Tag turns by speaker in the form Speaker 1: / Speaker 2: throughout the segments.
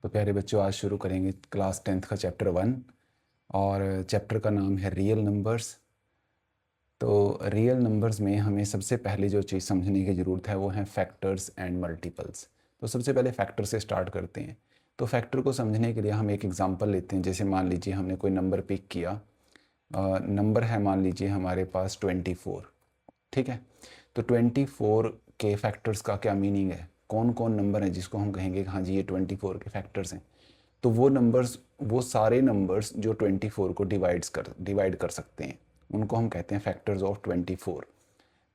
Speaker 1: तो प्यारे बच्चों, आज शुरू करेंगे क्लास 10th का चैप्टर 1 और चैप्टर का नाम है रियल नंबर्स। तो रियल नंबर्स में हमें सबसे पहले जो चीज़ समझने की ज़रूरत है वो है फैक्टर्स एंड मल्टीपल्स। तो सबसे पहले फैक्टर से स्टार्ट करते हैं। तो फैक्टर को समझने के लिए हम एक एग्जांपल लेते हैं। जैसे मान लीजिए हमने कोई नंबर पिक किया, नंबर है मान लीजिए हमारे पास 24। ठीक है, तो 24 के फैक्टर्स का क्या मीनिंग है, कौन कौन नंबर हैं जिसको हम कहेंगे कि हाँ जी ये 24 के फैक्टर्स हैं। तो वो नंबर्स, वो सारे नंबर्स जो 24 को डिवाइड कर सकते हैं, उनको हम कहते हैं फैक्टर्स ऑफ 24।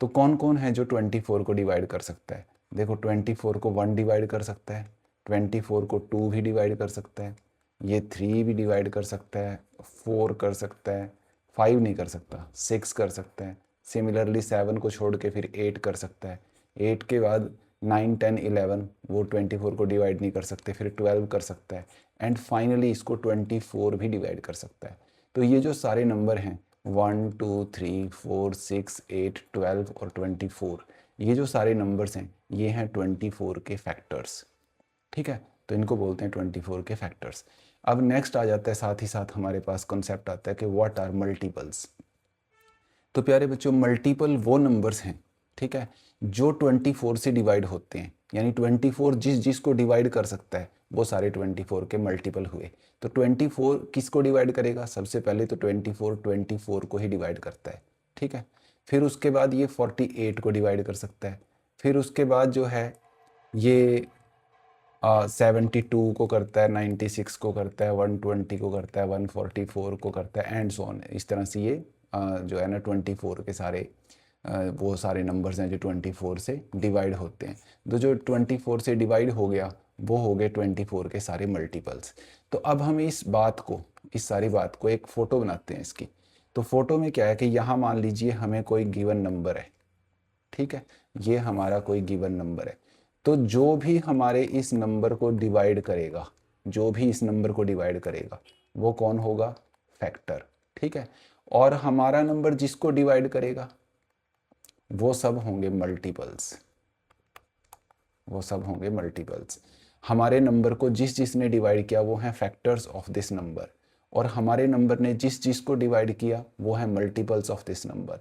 Speaker 1: तो कौन कौन है जो 24 को डिवाइड कर सकता है? देखो, 24 को 1 डिवाइड कर सकता है, 24 को 2 भी डिवाइड कर सकता है, ये 3 भी डिवाइड कर सकता है, 4 कर सकता है, 5 नहीं कर सकता, 6 कर सकता है। सिमिलरली 7 को छोड़ के फिर 8 कर सकता है। 8 के बाद 9, 10, 11 वो 24 को डिवाइड नहीं कर सकते, फिर 12 कर सकता है, एंड फाइनली इसको 24 भी डिवाइड कर सकता है। तो ये जो सारे नंबर हैं 1, 2, 3, 4, 6, 8, 12 और 24, ये जो सारे नंबर्स हैं ये हैं 24 के फैक्टर्स। ठीक है, तो इनको बोलते हैं 24 के फैक्टर्स। अब नेक्स्ट आ जाता है, साथ ही साथ हमारे पास कॉन्सेप्ट आता है कि व्हाट आर मल्टीपल्स। तो प्यारे बच्चों, मल्टीपल वो नंबर्स हैं, ठीक है, जो 24 से डिवाइड होते हैं। यानी 24 जिसको डिवाइड कर सकता है वो सारे 24 के मल्टीपल हुए। तो 24 किसको डिवाइड करेगा? सबसे पहले तो 24 को ही डिवाइड करता है। ठीक है, फिर उसके बाद ये 48 को डिवाइड कर सकता है, फिर उसके बाद जो है ये 72 को करता है, 96 को करता है, 120 को करता है, 144 को करता है, एंड सो ऑन। इस तरह से ये जो है ना 24 के सारे वो सारे नंबर्स हैं जो 24 से डिवाइड होते हैं। तो जो 24 से डिवाइड हो गया वो हो गए 24 के सारे मल्टीपल्स। तो अब हम इस सारी बात को एक फ़ोटो बनाते हैं इसकी। तो फोटो में क्या है कि यहाँ मान लीजिए हमें कोई गिवन नंबर है। ठीक है, ये हमारा कोई गिवन नंबर है। तो जो भी हमारे इस नंबर को डिवाइड करेगा, जो भी इस नंबर को डिवाइड करेगा वो कौन होगा? फैक्टर। ठीक है, और हमारा नंबर जिसको डिवाइड करेगा वो सब होंगे मल्टीपल्स, वो सब होंगे मल्टीपल्स। हमारे नंबर को जिसने डिवाइड किया वो हैं फैक्टर्स ऑफ दिस नंबर, और हमारे नंबर ने जिसको डिवाइड किया वो है मल्टीपल्स ऑफ दिस नंबर।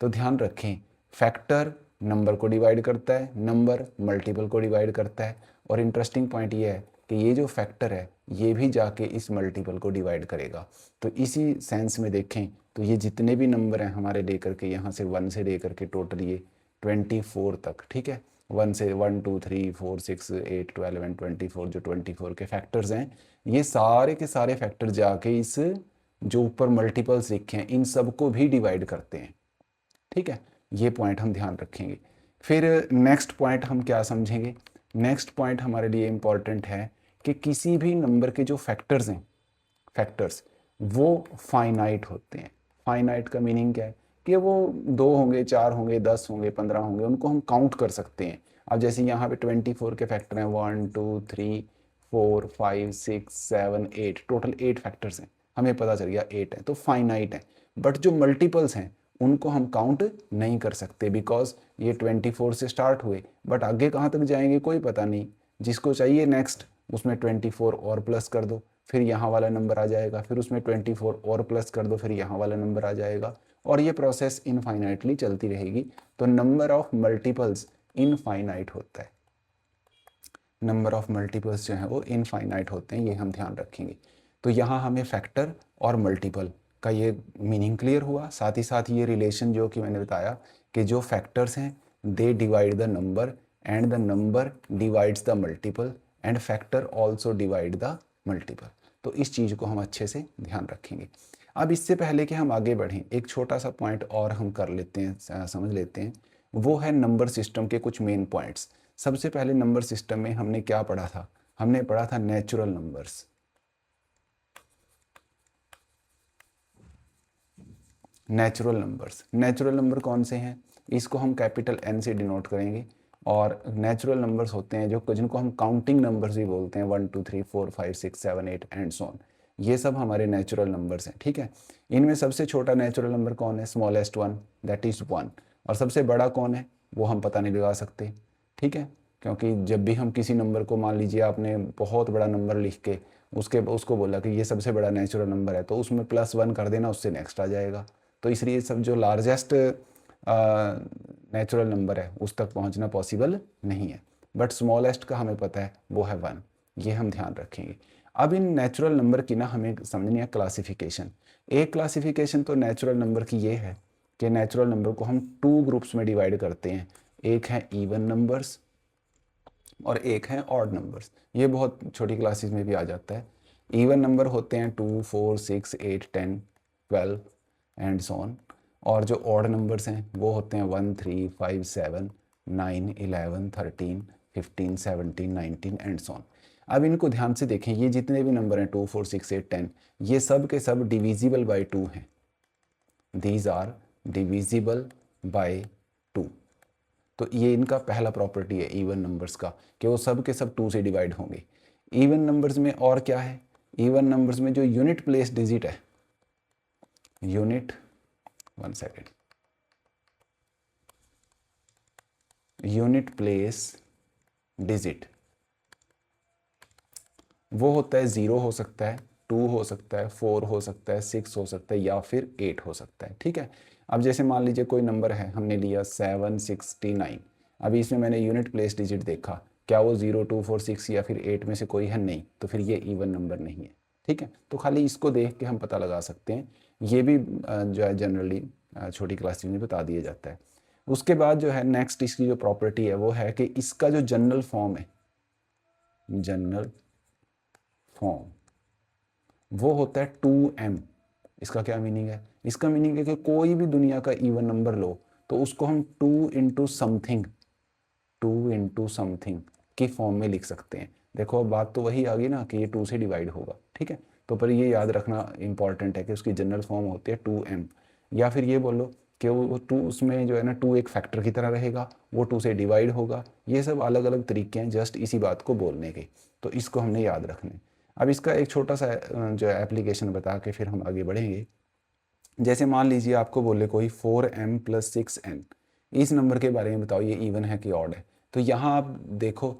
Speaker 1: तो ध्यान रखें, फैक्टर नंबर को डिवाइड करता है, नंबर मल्टीपल को डिवाइड करता है। और इंटरेस्टिंग पॉइंट ये है कि ये जो फैक्टर है ये भी जाके इस मल्टीपल को डिवाइड करेगा। तो इसी सेंस में देखें तो ये जितने भी नंबर हैं हमारे लेकर के, यहाँ से 1 से लेकर के टोटल ये 24 तक, ठीक है, 1 से 1, 2, 3, 4, 6, 8, 12 एंड 24, जो 24 के फैक्टर्स हैं, ये सारे के सारे फैक्टर जाके इस जो ऊपर मल्टीपल्स लिखे हैं इन सबको भी डिवाइड करते हैं। ठीक है, ये पॉइंट हम ध्यान रखेंगे। फिर नेक्स्ट पॉइंट हम क्या समझेंगे? नेक्स्ट पॉइंट हमारे लिए इंपॉर्टेंट है कि किसी भी नंबर के जो फैक्टर्स हैं, फैक्टर्स वो फाइनाइट होते हैं। फाइनाइट का मीनिंग क्या है कि वो 2 होंगे, 4 होंगे, 10 होंगे, 15 होंगे, उनको हम काउंट कर सकते हैं। अब जैसे यहाँ पे 24 के फैक्टर हैं 1, 2, 3, 4, 5, 6, 7, 8, टोटल 8 फैक्टर्स हैं। हमें पता चल गया 8 है, तो फाइनाइट है। बट जो मल्टीपल्स हैं उनको हम काउंट नहीं कर सकते, बिकॉज ये 24 से स्टार्ट हुए बट आगे कहाँ तक जाएंगे कोई पता नहीं। जिसको चाहिए नेक्स्ट उसमें 24 और प्लस कर दो, फिर यहाँ वाला नंबर आ जाएगा, फिर उसमें 24 और प्लस कर दो, फिर यहाँ वाला नंबर आ जाएगा, और ये प्रोसेस इनफाइनाइटली चलती रहेगी। तो नंबर ऑफ मल्टीपल्स इनफाइनाइट होता है, नंबर ऑफ मल्टीपल्स जो हैं वो इनफाइनाइट होते हैं, ये हम ध्यान रखेंगे। तो यहाँ हमें फैक्टर और मल्टीपल का ये मीनिंग क्लियर हुआ। साथ ही साथ ये रिलेशन जो कि मैंने बताया कि जो फैक्टर्स हैं they divide the number and the number divides the multiple and factor also divide the multiple. तो इस चीज़ को हम अच्छे से ध्यान रखेंगे। अब इससे पहले कि हम आगे बढ़ें, एक छोटा सा पॉइंट और हम कर लेते हैं, समझ लेते हैं। वो है नंबर सिस्टम के कुछ मेन पॉइंट्स। सबसे पहले नंबर सिस्टम में हमने क्या पढ़ा था? हमने पढ़ा था natural numbers. Natural numbers, natural number कौन से हैं? इसको हम कैपिटल N से डिनोट करेंगे। और नेचुरल नंबर्स होते हैं जो जिनको हम काउंटिंग नंबर्स भी बोलते हैं, 1, 2, 3, 4, 5, 6, 7, 8 एंड सो ऑन। ये सब हमारे नेचुरल नंबर्स हैं। ठीक है, इनमें सबसे छोटा नेचुरल नंबर कौन है? Smallest one, that is 1। और सबसे बड़ा कौन है वो हम पता नहीं लगा सकते। ठीक है, क्योंकि जब भी हम किसी नंबर को, मान लीजिए आपने बहुत बड़ा नंबर लिख के उसको बोला कि ये सबसे बड़ा नेचुरल नंबर है, तो उसमें +1 कर देना, उससे नेक्स्ट आ जाएगा। तो इसलिए सब जो लार्जेस्ट नेचुरल नंबर है उस तक पहुंचना पॉसिबल नहीं है, बट स्मॉलेस्ट का हमें पता है वो है 1। ये हम ध्यान रखेंगे। अब इन नेचुरल नंबर की ना हमें समझनी है क्लासिफिकेशन। एक क्लासिफिकेशन तो नेचुरल नंबर की ये है कि नेचुरल नंबर को हम 2 ग्रुप्स में डिवाइड करते हैं। एक है इवन नंबर्स और एक है ऑड नंबर्स। ये बहुत छोटी क्लासेस में भी आ जाता है। इवन नंबर होते हैं 2, 4, 6, 8, 10, 12 एंड सो ऑन। और जो ऑड नंबर्स हैं वो होते हैं 1, 3, 5, 7, 9, 11, 13, 15, 17, 19 एंड सो ऑन। अब इनको ध्यान से देखें, ये जितने भी नंबर हैं 2, 4, 6, 8, 10, ये सब के सब डिविजिबल बाय 2 हैं। These are divisible by 2। तो ये इनका पहला प्रॉपर्टी है इवन नंबर्स का, कि वो सब के सब 2 से डिवाइड होंगे। इवन नंबर्स में और क्या है, इवन नंबर्स में जो यूनिट प्लेस डिजिट है, unit 1 second, unit place digit वो होता है 0 हो सकता है, 2 हो सकता है, 4 हो सकता है, 6 हो सकता है या फिर 8 हो सकता है। ठीक है। अब जैसे मान लीजिए कोई नंबर है, हमने लिया 769। अभी इसमें मैंने यूनिट प्लेस डिजिट देखा, क्या वो 0, 2, 4, 6 या फिर 8 में से कोई है? नहीं, तो फिर ये इवन नंबर नहीं है। ठीक है। तो खाली इसको देख के हम पता लगा सकते हैं। ये भी जो है जनरली छोटी क्लासेस में बता दिया जाता है। उसके बाद जो है नेक्स्ट इसकी जो प्रॉपर्टी है वो है कि इसका जो जनरल फॉर्म है, जनरल फॉर्म, वो होता है 2m। इसका क्या मीनिंग है? इसका मीनिंग है कि कोई भी दुनिया का इवन नंबर लो तो उसको हम 2 इंटू समथिंग, 2 इंटू समथिंग की फॉर्म में लिख सकते हैं। देखो अब बात तो वही आ गई ना कि ये 2 से डिवाइड होगा। ठीक है। तो पर ये याद रखना इंपॉर्टेंट है कि उसकी जनरल फॉर्म होती है 2m। या फिर ये बोलो कि वो 2, उसमें जो है ना 2 एक फैक्टर की तरह रहेगा, वो 2 से डिवाइड होगा। ये सब अलग अलग तरीके हैं जस्ट इसी बात को बोलने के, तो इसको हमने याद रखना है। अब इसका एक छोटा सा जो है एप्लीकेशन बता के फिर हम आगे बढ़ेंगे। जैसे मान लीजिए आपको बोले कोई 4m + 6n, इस नंबर के बारे में बताओ ये इवन है कि ऑड है। तो यहाँ आप देखो,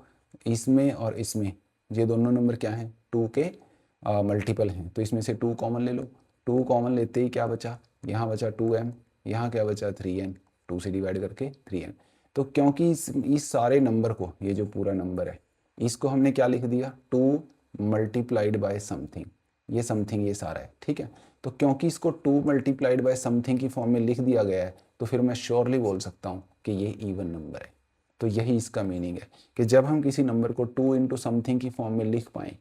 Speaker 1: इसमें और इसमें ये दोनों नंबर क्या हैं? 2 के मल्टीपल हैं, तो इसमें से 2 कॉमन ले लो। 2 कॉमन लेते ही क्या बचा? यहाँ बचा 2m, यहाँ क्या बचा? 3n, 2 से डिवाइड करके 3n। तो क्योंकि इस सारे नंबर को, ये जो पूरा नंबर है, इसको हमने क्या लिख दिया? 2 मल्टीप्लाइड बाय समथिंग। ये समथिंग ये सारा है। ठीक है। तो क्योंकि इसको 2 मल्टीप्लाइड बाय समथिंग की फॉर्म में लिख दिया गया है, तो फिर मैं श्योरली बोल सकता हूँ कि ये इवन नंबर है। तो यही इसका मीनिंग है कि जब हम किसी नंबर को 2 इंटू समथिंग की फॉर्म में लिख पाएँ,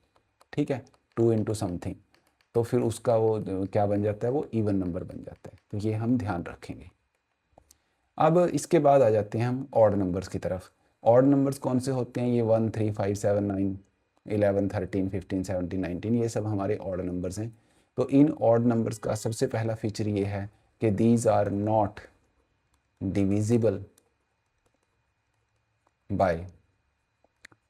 Speaker 1: ठीक है, 2 इंटू समथिंग, तो फिर उसका वो क्या बन जाता है? वो इवन नंबर बन जाता है। तो ये हम ध्यान रखेंगे। अब इसके बाद आ जाते हैं हम ऑड नंबर्स की तरफ। ऑड नंबर्स कौन से होते हैं? ये 1, 3, 5, 7, 9, 11, 13, 15, 17, 19, ये सब हमारे ऑड नंबर्स हैं। तो इन ऑड नंबर्स का सबसे पहला फीचर ये है कि these are not divisible by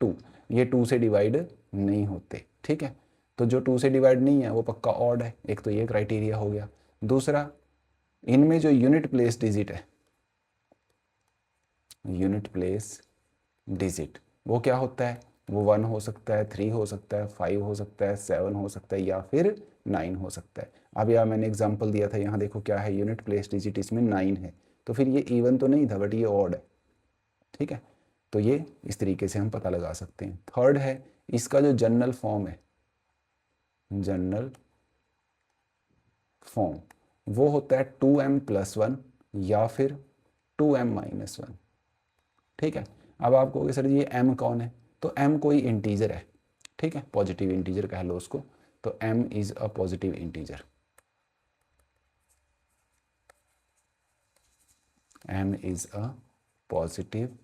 Speaker 1: 2। ये 2 से डिवाइड नहीं होते। ठीक है। तो जो 2 से डिवाइड नहीं है वो पक्का ऑड है। एक तो ये क्राइटेरिया हो गया। दूसरा, इनमें जो यूनिट प्लेस डिजिट है, यूनिट प्लेस डिजिट, वो क्या होता है? वो 1 हो सकता है, 3 हो सकता है, 5 हो सकता है, 7 हो सकता है या फिर 9 हो सकता है। अब यार मैंने एग्जांपल दिया था, यहाँ देखो क्या है, यूनिट प्लेस डिजिट इसमें 9 है, तो फिर ये इवन तो नहीं था बट ये ऑड है। ठीक है। तो ये इस तरीके से हम पता लगा सकते हैं। थर्ड है, इसका जो जनरल फॉर्म है, जनरल फॉर्म, वो होता है 2m + 1 या फिर 2m - 1। ठीक है। अब आप कहोगे सर ये m कौन है? तो m कोई इंटीजर है। ठीक है, पॉजिटिव इंटीजर कह लो उसको। तो m is a positive integer, m is a positive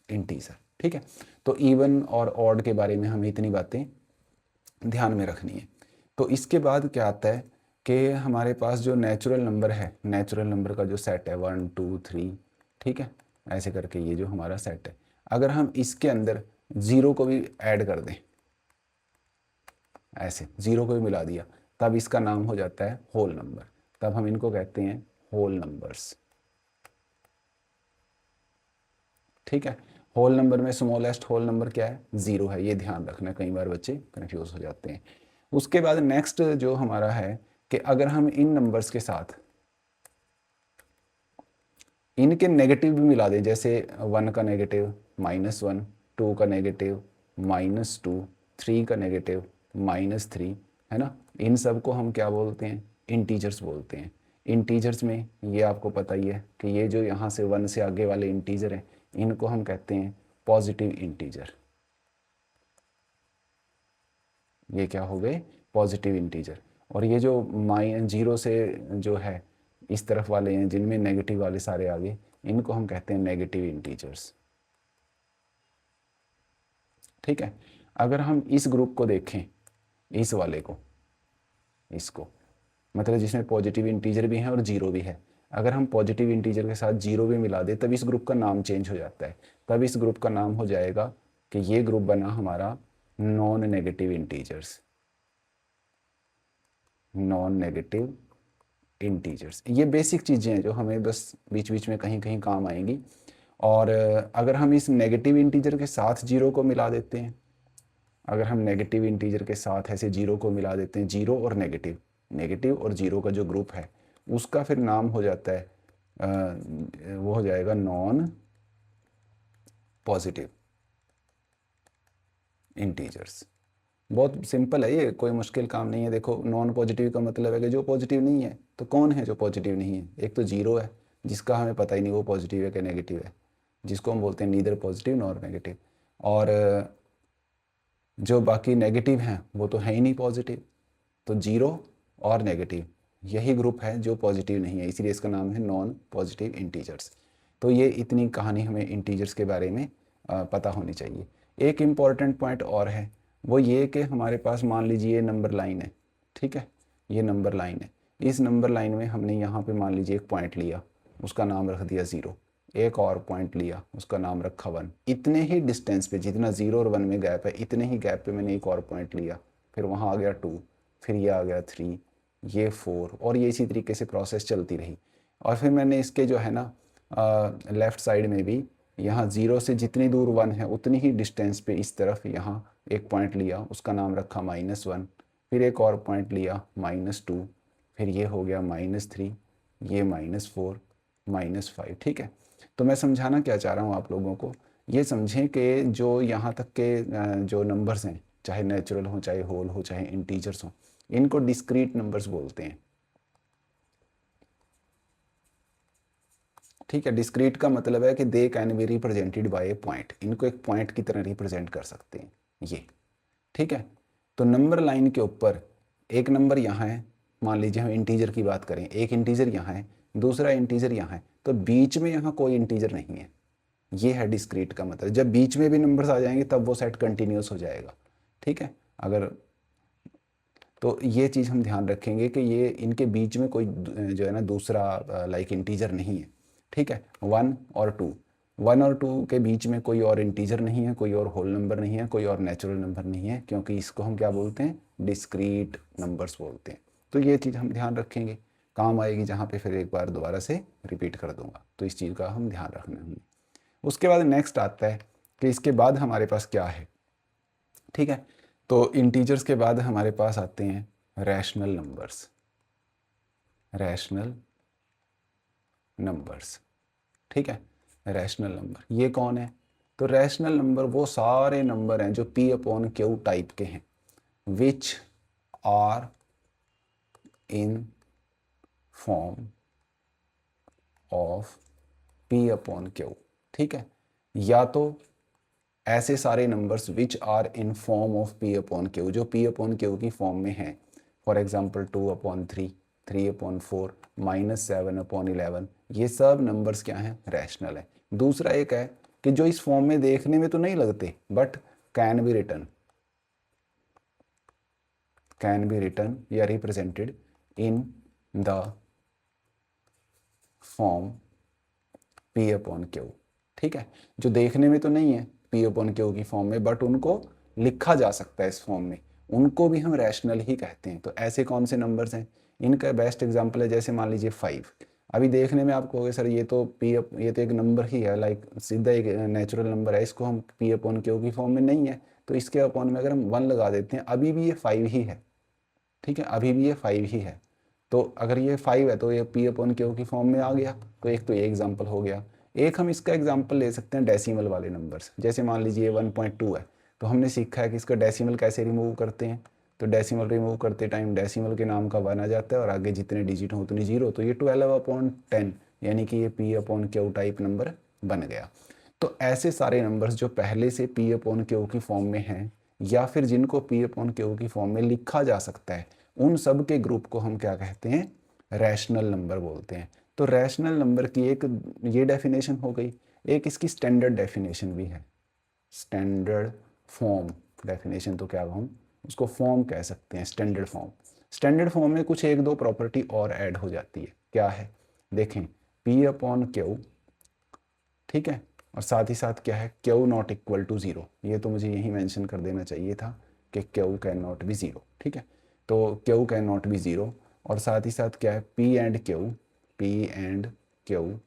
Speaker 1: integer. ठीक है। तो इवन और ऑड के बारे में हमें इतनी बातें ध्यान में रखनी है। तो इसके बाद क्या आता है कि हमारे पास जो नेचुरल नंबर है, नेचुरल नंबर का जो सेट है 1, 2, 3, ठीक है, ऐसे करके ये जो हमारा सेट है, अगर हम इसके अंदर 0 को भी ऐड कर दें, ऐसे 0 को भी मिला दिया, तब इसका नाम हो जाता है होल नंबर। तब हम इनको कहते हैं होल नंबर्स। ठीक है। होल नंबर में स्मॉलेस्ट होल नंबर क्या है? 0 है, ये ध्यान रखना, कई बार बच्चे कन्फ्यूज हो जाते हैं। उसके बाद नेक्स्ट जो हमारा है कि अगर हम इन नंबर्स के साथ इनके नेगेटिव भी मिला दें, जैसे 1 का नेगेटिव -1, 2 का नेगेटिव -2, 3 का नेगेटिव -3, है ना, इन सब को हम क्या बोलते हैं? इंटीजर्स बोलते हैं। इंटीजर्स में ये आपको पता ही है कि ये जो यहाँ से 1 से आगे वाले इंटीजर हैं, इनको हम कहते हैं पॉजिटिव इंटीजर। ये क्या हो गए? Positive integer. और ये जो -0 से जो है इस तरफ वाले हैं, जिनमें नेगेटिव वाले सारे आगे, इनको हम कहते हैं नेगेटिव इंटीजर्स। ठीक है। अगर हम इस ग्रुप को देखें, इस वाले को, इसको, मतलब जिसमें पॉजिटिव इंटीजर भी हैं और 0 भी है, अगर हम पॉजिटिव इंटीजर के साथ 0 भी मिला दें, तब इस ग्रुप का नाम चेंज हो जाता है। तब इस ग्रुप का नाम हो जाएगा कि ये ग्रुप बना हमारा non negative integers. Non negative integers, ये बेसिक चीज़ें हैं जो हमें बस बीच बीच में कहीं कहीं काम आएंगी। और अगर हम इस नेगेटिव इंटीजर के साथ 0 को मिला देते हैं, अगर हम नेगेटिव इंटीजर के साथ ऐसे 0 को मिला देते हैं, 0 और नेगेटिव, नेगेटिव और 0 का जो ग्रुप है उसका फिर नाम हो जाता है वो हो जाएगा नॉन पॉजिटिव इंटीजर्स। बहुत सिंपल है ये, कोई मुश्किल काम नहीं है। देखो, नॉन पॉजिटिव का मतलब है कि जो पॉजिटिव नहीं है। तो कौन है जो पॉजिटिव नहीं है? एक तो 0 है, जिसका हमें पता ही नहीं वो पॉजिटिव है कि नेगेटिव है, जिसको हम बोलते हैं नीदर पॉजिटिव नॉर नेगेटिव। और जो बाकी नेगेटिव हैं वो तो है ही नहीं पॉजिटिव। तो 0 और नेगेटिव, यही ग्रुप है जो पॉजिटिव नहीं है, इसीलिए इसका नाम है नॉन पॉजिटिव इंटीजर्स। तो ये इतनी कहानी हमें इंटीजर्स के बारे में पता होनी चाहिए। एक इम्पॉर्टेंट पॉइंट और है, वो ये कि हमारे पास मान लीजिए ये नंबर लाइन है, ठीक है, ये नंबर लाइन है। इस नंबर लाइन में हमने यहाँ पे मान लीजिए एक पॉइंट लिया, उसका नाम रख दिया 0, एक और पॉइंट लिया, उसका नाम रखा 1। इतने ही डिस्टेंस पे, जितना 0 और 1 में गैप है, इतने ही गैप पे मैंने एक और पॉइंट लिया, फिर वहाँ आ गया 2, फिर ये आ गया 3, ये 4, और ये इसी तरीके से प्रोसेस चलती रही। और फिर मैंने इसके जो है ना लेफ़्ट साइड में भी यहाँ 0 से जितनी दूर 1 है उतनी ही डिस्टेंस पे इस तरफ यहाँ एक पॉइंट लिया, उसका नाम रखा -1, फिर एक और पॉइंट लिया -2, फिर ये हो गया -3, ये -4, -5। ठीक है। तो मैं समझाना क्या चाह रहा हूँ आप लोगों को, ये समझें कि जो यहाँ तक के जो नंबर्स हैं, चाहे नेचुरल हो, चाहे होल हो, चाहे इंटीजर्स हो, इनको डिस्क्रीट नंबर्स बोलते हैं। ठीक है। डिस्क्रीट का मतलब है कि they can be represented by A point, इनको एक पॉइंट की तरह रिप्रेजेंट कर सकते हैं ये। ठीक है। तो नंबर लाइन के ऊपर एक नंबर यहाँ है, मान लीजिए हम इंटीजर की बात करें, एक इंटीजर यहाँ है, दूसरा इंटीजर यहाँ है, तो बीच में यहाँ कोई इंटीजर नहीं है। ये है डिस्क्रीट का मतलब। जब बीच में भी नंबर्स आ जाएंगे तब वो सेट कंटिन्यूस हो जाएगा। ठीक है। अगर तो ये चीज़ हम ध्यान रखेंगे कि ये इनके बीच में कोई जो है ना दूसरा लाइक इंटीजर नहीं है। ठीक है। 1 और 2, 1 और 2 के बीच में कोई और इंटीजर नहीं है, कोई और होल नंबर नहीं है, कोई और नेचुरल नंबर नहीं है, क्योंकि इसको हम क्या बोलते हैं? डिस्क्रीट नंबर्स बोलते हैं। तो ये चीज़ हम ध्यान रखेंगे, काम आएगी जहाँ पे फिर एक बार दोबारा से रिपीट कर दूंगा, तो इस चीज़ का हम ध्यान रखना है। उसके बाद नेक्स्ट आता है कि इसके बाद हमारे पास क्या है। ठीक है। तो इंटीजर्स के बाद हमारे पास आते हैं रैशनल नंबर्स। रैशनल नंबर्स, ठीक है। रैशनल नंबर ये कौन है? तो रैशनल नंबर वो सारे नंबर हैं जो P/Q टाइप के हैं, which are in form of P/Q। ठीक है। या तो ऐसे सारे numbers which are in form of P/Q, जो P/Q की फॉर्म में हैं। फॉर एग्जाम्पल 2/3, 3/4, -7/11, ये सब नंबर्स क्या हैं? रैशनल है। दूसरा एक है कि जो इस फॉर्म में देखने में तो नहीं लगते बट कैन बी रिटन या represented in the form P/Q। ठीक है। जो देखने में तो नहीं है P/Q की फॉर्म में, बट उनको लिखा जा सकता है इस फॉर्म में, उनको भी हम रैशनल ही कहते हैं। तो ऐसे कौन से नंबर्स हैं? इनका बेस्ट एग्जांपल है, जैसे मान लीजिए 5। अभी देखने में आप कहोगे सर ये तो ये तो एक नंबर ही है, लाइक सीधा एक नेचुरल नंबर है, इसको हम पी अपॉन क्यू की फॉर्म में नहीं है, तो इसके अपॉन में अगर हम 1 लगा देते हैं अभी भी ये 5 ही है, ठीक है, अभी भी ये 5 ही है। तो अगर ये 5 है तो ये पी अपॉन क्यू की फॉर्म में आ गया। तो एक तो ये एग्जांपल हो गया। एक हम इसका एग्जांपल ले सकते हैं डेसिमल वाले नंबर्स, जैसे मान लीजिए 1.2 है, तो हमने सीखा है कि इसका डेसिमल कैसे रिमूव करते हैं। तो डेसिमल रिमूव करते टाइम डेसिमल के नाम का 1 आ जाता है और आगे जितने डिजिट हो उतनी जीरो, तो ये 12/10 यानी कि ये P upon Q type number बन गया। तो ऐसे सारे नंबर्स जो पहले से पी अपॉन क्यू की फॉर्म में हैं या फिर जिनको पी अपॉन क्यू की फॉर्म में लिखा जा सकता है, उन सब के ग्रुप को हम क्या कहते हैं, रैशनल नंबर बोलते हैं। तो रैशनल नंबर की एक ये डेफिनेशन हो गई, एक इसकी स्टैंडर्ड डेफिनेशन भी है, स्टैंडर्ड फॉर्म डेफिनेशन, तो क्या हम उसको फॉर्म कह सकते हैं, स्टैंडर्ड फॉर्म। स्टैंडर्ड फॉर्म में कुछ एक दो प्रॉपर्टी और ऐड हो जाती है, क्या है देखें, पी अपॉन क्यू, ठीक है, और साथ ही साथ क्या है, q not equal to zero. ये तो मुझे यही मेंशन कर देना चाहिए था कि Q can not be zero, ठीक है, तो Q can not be zero. और साथ ही साथ क्या है, पी एंड क्यू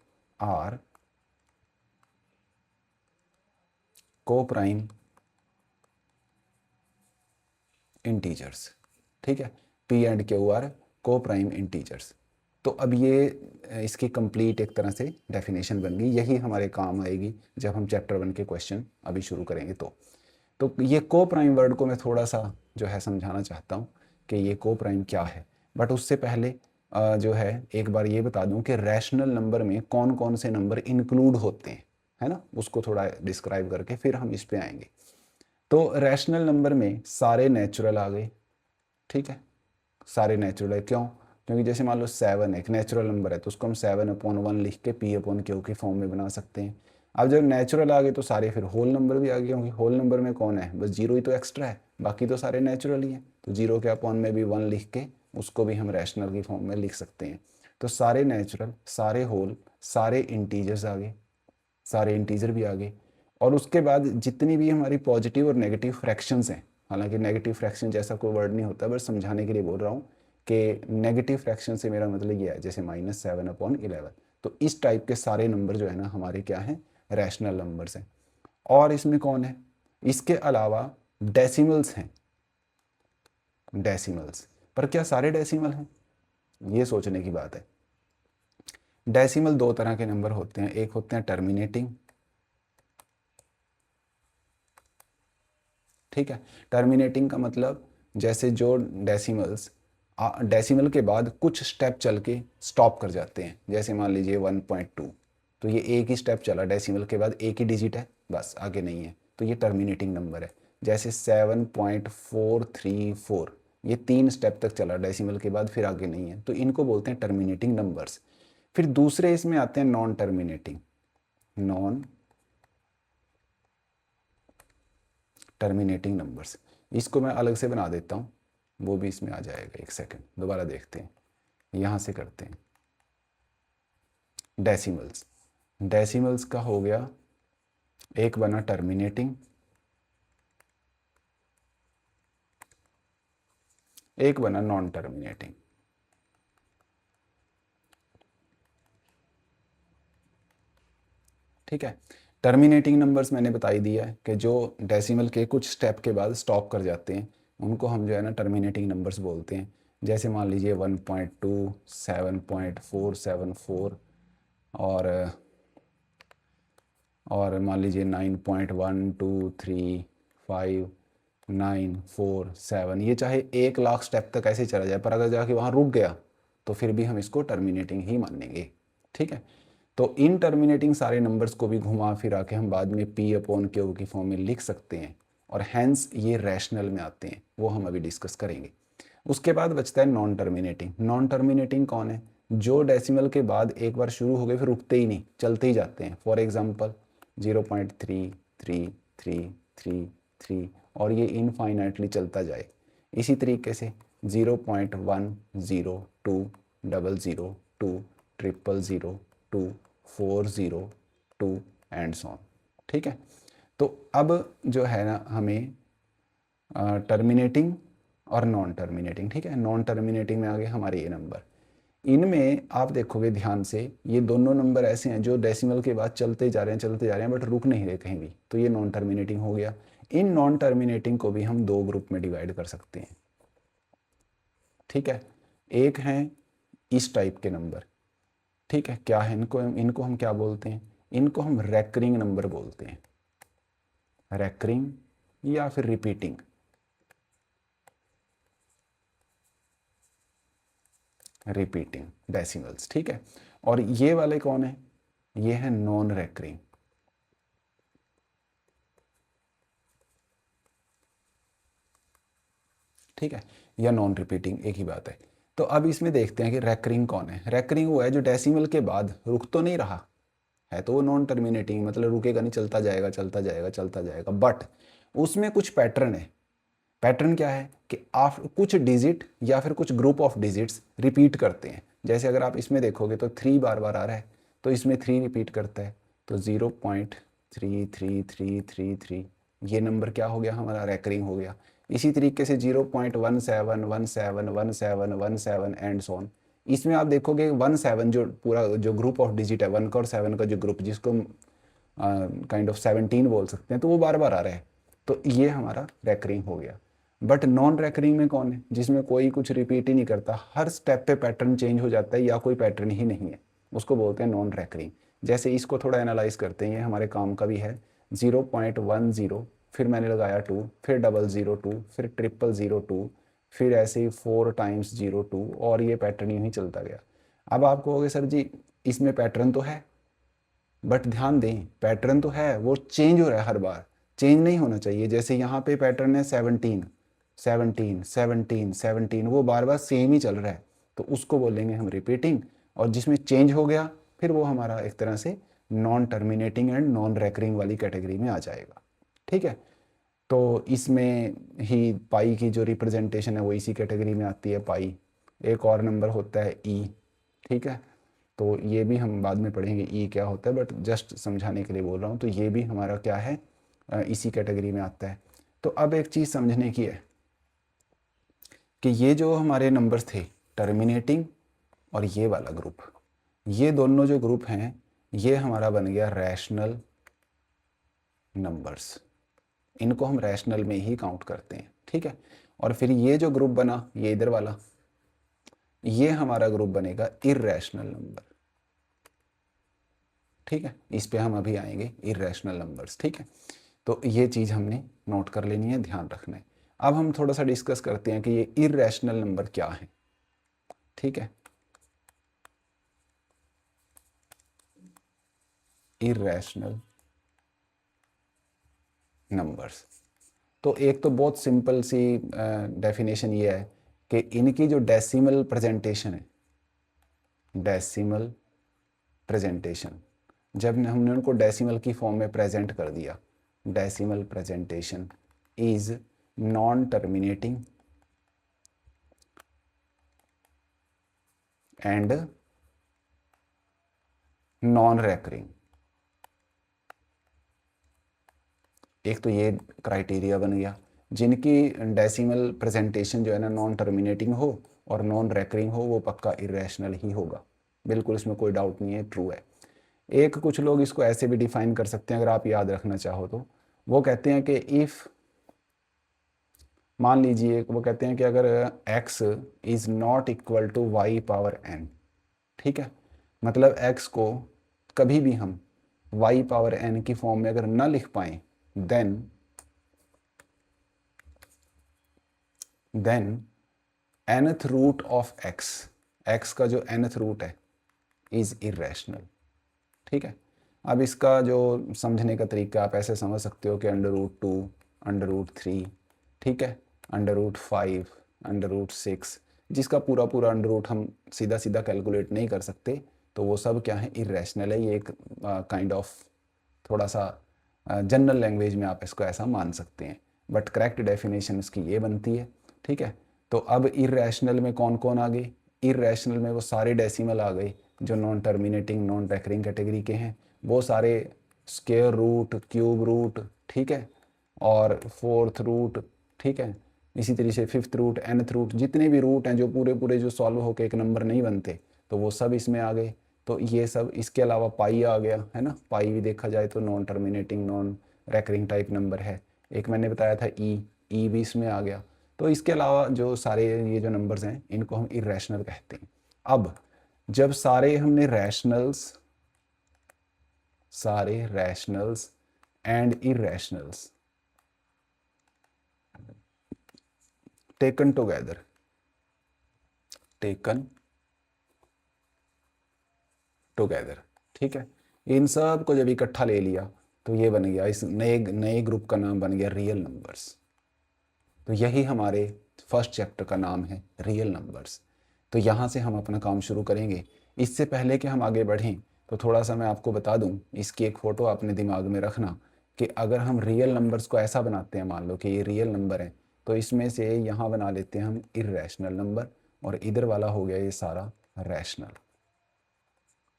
Speaker 1: आर को प्राइम इंटीजर्स, ठीक है, पी एंड क्यू आर को प्राइम इंटीजर्स। तो अब ये इसकी कंप्लीट एक तरह से डेफिनेशन बन गई, यही हमारे काम आएगी जब हम चैप्टर 1 के क्वेश्चन अभी शुरू करेंगे। तो ये को प्राइम वर्ड को मैं थोड़ा सा जो है समझाना चाहता हूँ कि ये को प्राइम क्या है। बट उससे पहले जो है एक बार ये बता दूं कि रैशनल नंबर में कौन कौन से नंबर इंक्लूड होते हैं, है ना, उसको थोड़ा डिस्क्राइब करके फिर हम इस पे आएंगे। तो रैशनल नंबर में सारे नेचुरल आ गए, ठीक है, सारे नेचुरल है, क्यों, क्योंकि जैसे मान लो 7 एक नेचुरल नंबर है तो उसको हम 7/1 लिख के पी अपॉन क्यू की फॉर्म में बना सकते हैं। अब जब नेचुरल आ गए तो सारे फिर होल नंबर भी आ गए, क्योंकि होल नंबर में कौन है, बस जीरो ही तो एक्स्ट्रा है, बाकी तो सारे नेचुरल ही हैं, तो जीरो के अपॉन में भी 1 लिख के उसको भी हम रैशनल की फॉर्म में लिख सकते हैं। तो सारे नेचुरल, सारे होल, सारे इंटीजर्स आ गए, सारे इंटीजर भी आ गए। और उसके बाद जितनी भी हमारी पॉजिटिव और नेगेटिव फ्रैक्शंस हैं, हालांकि नेगेटिव फ्रैक्शन जैसा कोई वर्ड नहीं होता, बस समझाने के लिए बोल रहा हूँ कि नेगेटिव फ्रैक्शन से मेरा मतलब ये है, जैसे -7/11, तो इस टाइप के सारे नंबर जो है ना हमारे क्या हैं, रैशनल नंबर्स हैं। और इसमें कौन है, इसके अलावा डेसिमल्स हैं, डेसिमल्स, पर क्या सारे डेसिमल हैं, ये सोचने की बात है। डेसिमल दो तरह के नंबर होते हैं, एक होते हैं टर्मिनेटिंग, ठीक है, टर्मिनेटिंग का मतलब जैसे जो डेसिमल के बाद कुछ स्टेप चल के स्टॉप कर जाते हैं, जैसे मान लीजिए 1.2, तो ये एक ही स्टेप चला, डेसिमल के बाद एक ही डिजिट है, बस आगे नहीं है, तो ये टर्मिनेटिंग नंबर है। जैसे 7.434, ये 3 स्टेप तक चला डेसिमल के बाद, फिर आगे नहीं है, तो इनको बोलते हैं टर्मिनेटिंग नंबर्स। फिर दूसरे इसमें आते हैं नॉन टर्मिनेटिंग नंबर्स। इसको मैं अलग से बना देता हूँ, वो भी इसमें आ जाएगा, एक सेकंड दोबारा देखते हैं, यहाँ से करते हैं। डेसिमल्स, डेसिमल्स का हो गया, एक बना टर्मिनेटिंग, एक बना नॉन टर्मिनेटिंग। ठीक है, टर्मिनेटिंग नंबर्स मैंने बता ही दिया है कि जो डेसिमल के कुछ स्टेप के बाद स्टॉप कर जाते हैं उनको हम जो है ना टर्मिनेटिंग नंबर्स बोलते हैं। जैसे मान लीजिए 1.2, 7.474 और मान लीजिए 9.1235947, ये चाहे 1 लाख स्टेप तक ऐसे चला जाए, पर अगर जाके वहाँ रुक गया तो फिर भी हम इसको टर्मिनेटिंग ही मानेंगे। ठीक है, तो इन टर्मिनेटिंग सारे नंबर्स को भी घुमा फिरा के हम बाद में पी अपॉन क्यू की फॉर्म में लिख सकते हैं, और हैंस ये रैशनल में आते हैं, वो हम अभी डिस्कस करेंगे। उसके बाद बचता है नॉन टर्मिनेटिंग। नॉन टर्मिनेटिंग कौन है, जो डेसिमल के बाद एक बार शुरू हो गए फिर रुकते ही नहीं, चलते ही जाते हैं। फॉर एग्जांपल 0.333333 और ये इनफाइनाइटली चलता जाए। इसी तरीके से 0.1022000200024002 एंड सो ऑन। ठीक है, तो अब जो है ना हमें टर्मिनेटिंग और नॉन टर्मिनेटिंग, ठीक है, नॉन टर्मिनेटिंग में आ गए हमारे ये नंबर। इनमें आप देखोगे ध्यान से, ये दोनों नंबर ऐसे हैं जो डेसिमल के बाद चलते जा रहे हैं चलते जा रहे हैं बट रुक नहीं रहे कहीं भी, तो ये नॉन टर्मिनेटिंग हो गया। इन नॉन टर्मिनेटिंग को भी हम दो ग्रुप में डिवाइड कर सकते हैं, ठीक है। एक है इस टाइप के नंबर, ठीक है, क्या है इनको इनको हम क्या बोलते हैं, इनको हम रेकरिंग नंबर बोलते हैं, रेकरिंग या फिर रिपीटिंग। रिपीटिंग डेसिमल्स, ठीक है। और ये वाले कौन है, ये है नॉन रेकरिंग, ठीक है, या नॉन रिपीटिंग, एक ही बात है। तो अब इसमें देखते हैं कि रेकरिंग कौन है। रेकरिंग वो है जो डेसिमल के बाद रुक तो नहीं रहा है, तो वो नॉन टर्मिनेटिंग, मतलब रुकेगा नहीं, चलता जाएगा चलता जाएगा चलता जाएगा, बट उसमें कुछ पैटर्न है। पैटर्न क्या है कि आप कुछ डिजिट या फिर कुछ ग्रुप ऑफ डिजिट्स रिपीट करते हैं। जैसे अगर आप इसमें देखोगे तो 3 बार बार आ रहा है, तो इसमें 3 रिपीट करता है, तो 0.3333 ये नंबर क्या हो गया हमारा, रेकरिंग हो गया। इसी तरीके से 0.17171717 एंड सो ऑन। इसमें आप देखोगे 17 जो पूरा जो ग्रुप ऑफ डिजिट है, 1 का और 7 का जो ग्रुप, जिसको काइंड ऑफ 17 बोल सकते हैं, तो वो बार बार आ रहा है, तो ये हमारा रेकरिंग हो गया। बट नॉन रेकरिंग में कौन है, जिसमें कोई कुछ रिपीट ही नहीं करता, हर स्टेप पे पैटर्न चेंज हो जाता है या कोई पैटर्न ही नहीं है, उसको बोलते हैं नॉन रेकरिंग। जैसे इसको थोड़ा एनालाइज करते हैं, ये हमारे काम का भी है। 0.10, फिर मैंने लगाया 2, फिर 002, फिर 00002, फिर ऐसे ही 4 टाइम्स 02, और ये पैटर्न यूँ ही चलता गया। अब आप कहोगे सर जी इसमें पैटर्न तो है, बट ध्यान दें पैटर्न तो है, वो चेंज हो रहा है हर बार, चेंज नहीं होना चाहिए। जैसे यहाँ पे पैटर्न है 17 17 17 17, वो बार बार सेम ही चल रहा है, तो उसको बोलेंगे हम रिपीटिंग। और जिसमें चेंज हो गया फिर वो हमारा एक तरह से non terminating and non recurring वाली कैटेगरी में आ जाएगा, ठीक है। तो इसमें ही पाई की जो रिप्रेजेंटेशन है वो इसी कैटेगरी में आती है, पाई। एक और नंबर होता है ई, ठीक है, तो ये भी हम बाद में पढ़ेंगे ई क्या होता है, बट जस्ट समझाने के लिए बोल रहा हूँ। तो ये भी हमारा क्या है, इसी कैटेगरी में आता है। तो अब एक चीज़ समझने की है कि ये जो हमारे नंबर्स थे टर्मिनेटिंग और ये वाला ग्रुप, ये दोनों जो ग्रुप हैं ये हमारा बन गया रैशनल नंबर्स। इनको हम रैशनल में ही काउंट करते हैं, ठीक है। और फिर ये जो ग्रुप बना, ये इधर वाला, ये हमारा ग्रुप बनेगा इर्रेशनल नंबर, ठीक है। इस पे हम अभी आएंगे, इर्रेशनल नंबर्स, ठीक है। तो ये चीज़ हमने नोट कर लेनी है, ध्यान रखना है। अब हम थोड़ा सा डिस्कस करते हैं कि ये इर्रेशनल नंबर क्या है, ठीक है। इर्रेशनल नंबर्स, तो एक तो बहुत सिंपल सी डेफिनेशन ये है कि इनकी जो डेसिमल प्रेजेंटेशन है, डेसिमल प्रेजेंटेशन, जब हमने उनको डेसिमल की फॉर्म में प्रेजेंट कर दिया, decimal presentation is non terminating and non recurring. एक तो ये क्राइटेरिया बन गया, जिनकी डेसिमल प्रेजेंटेशन जो है ना नॉन टर्मिनेटिंग हो और नॉन रेकरिंग हो, वो पक्का इरेशनल ही होगा, बिल्कुल इसमें कोई डाउट नहीं है, ट्रू है। एक कुछ लोग इसको ऐसे भी डिफाइन कर सकते हैं, अगर आप याद रखना चाहो तो, वो कहते हैं कि इफ़, मान लीजिए वो कहते हैं कि अगर x is not equal to y power n, ठीक है, मतलब x को कभी भी हम y पावर n की फॉर्म में अगर ना लिख पाएँ, then nth root of x का जो nth रूट है इज़ इरेशनल, ठीक है। अब इसका जो समझने का तरीका आप ऐसे समझ सकते हो कि √2, √3, ठीक है, √5, √6, जिसका पूरा पूरा अंडर हम सीधा सीधा कैलकुलेट नहीं कर सकते, तो वो सब क्या है, इरेशनल है। ये एक काइंड ऑफ थोड़ा सा जनरल लैंग्वेज में आप इसको ऐसा मान सकते हैं, बट करेक्ट डेफिनेशन इसकी ये बनती है, ठीक है। तो अब इरेशनल में कौन कौन आ गए, इरेशनल में वो सारे डेसिमल आ गए जो non terminating non recurring category के हैं, वो सारे स्क्वायर रूट, क्यूब रूट, ठीक है, और 4th रूट, ठीक है, इसी तरीके से 5th रूट, nth रूट, जितने भी रूट हैं जो पूरे पूरे जो सॉल्व होकर एक नंबर नहीं बनते, तो वो सब इसमें आ गए। तो ये सब, इसके अलावा पाई आ गया है ना, पाई भी देखा जाए तो non terminating non recurring type number है। एक मैंने बताया था ई भी इसमें आ गया। तो इसके अलावा जो सारे ये जो नंबर्स हैं इनको हम इरेशनल कहते हैं। अब जब सारे rationals and irrationals taken together, ठीक है, इन सब को जब इकट्ठा ले लिया तो ये बन गया, इस नए ग्रुप का नाम बन गया रियल नंबर्स। तो यही हमारे फर्स्ट चैप्टर का नाम है, रियल नंबर्स। तो यहाँ से हम अपना काम शुरू करेंगे। इससे पहले कि हम आगे बढ़ें तो थोड़ा सा मैं आपको बता दूँ, इसकी एक फ़ोटो अपने दिमाग में रखना कि अगर हम रियल नंबर्स को ऐसा बनाते हैं, मान लो कि ये रियल नंबर है, तो इसमें से यहाँ बना लेते हैं हम इर्रेशनल नंबर, और इधर वाला हो गया ये सारा रैशनल।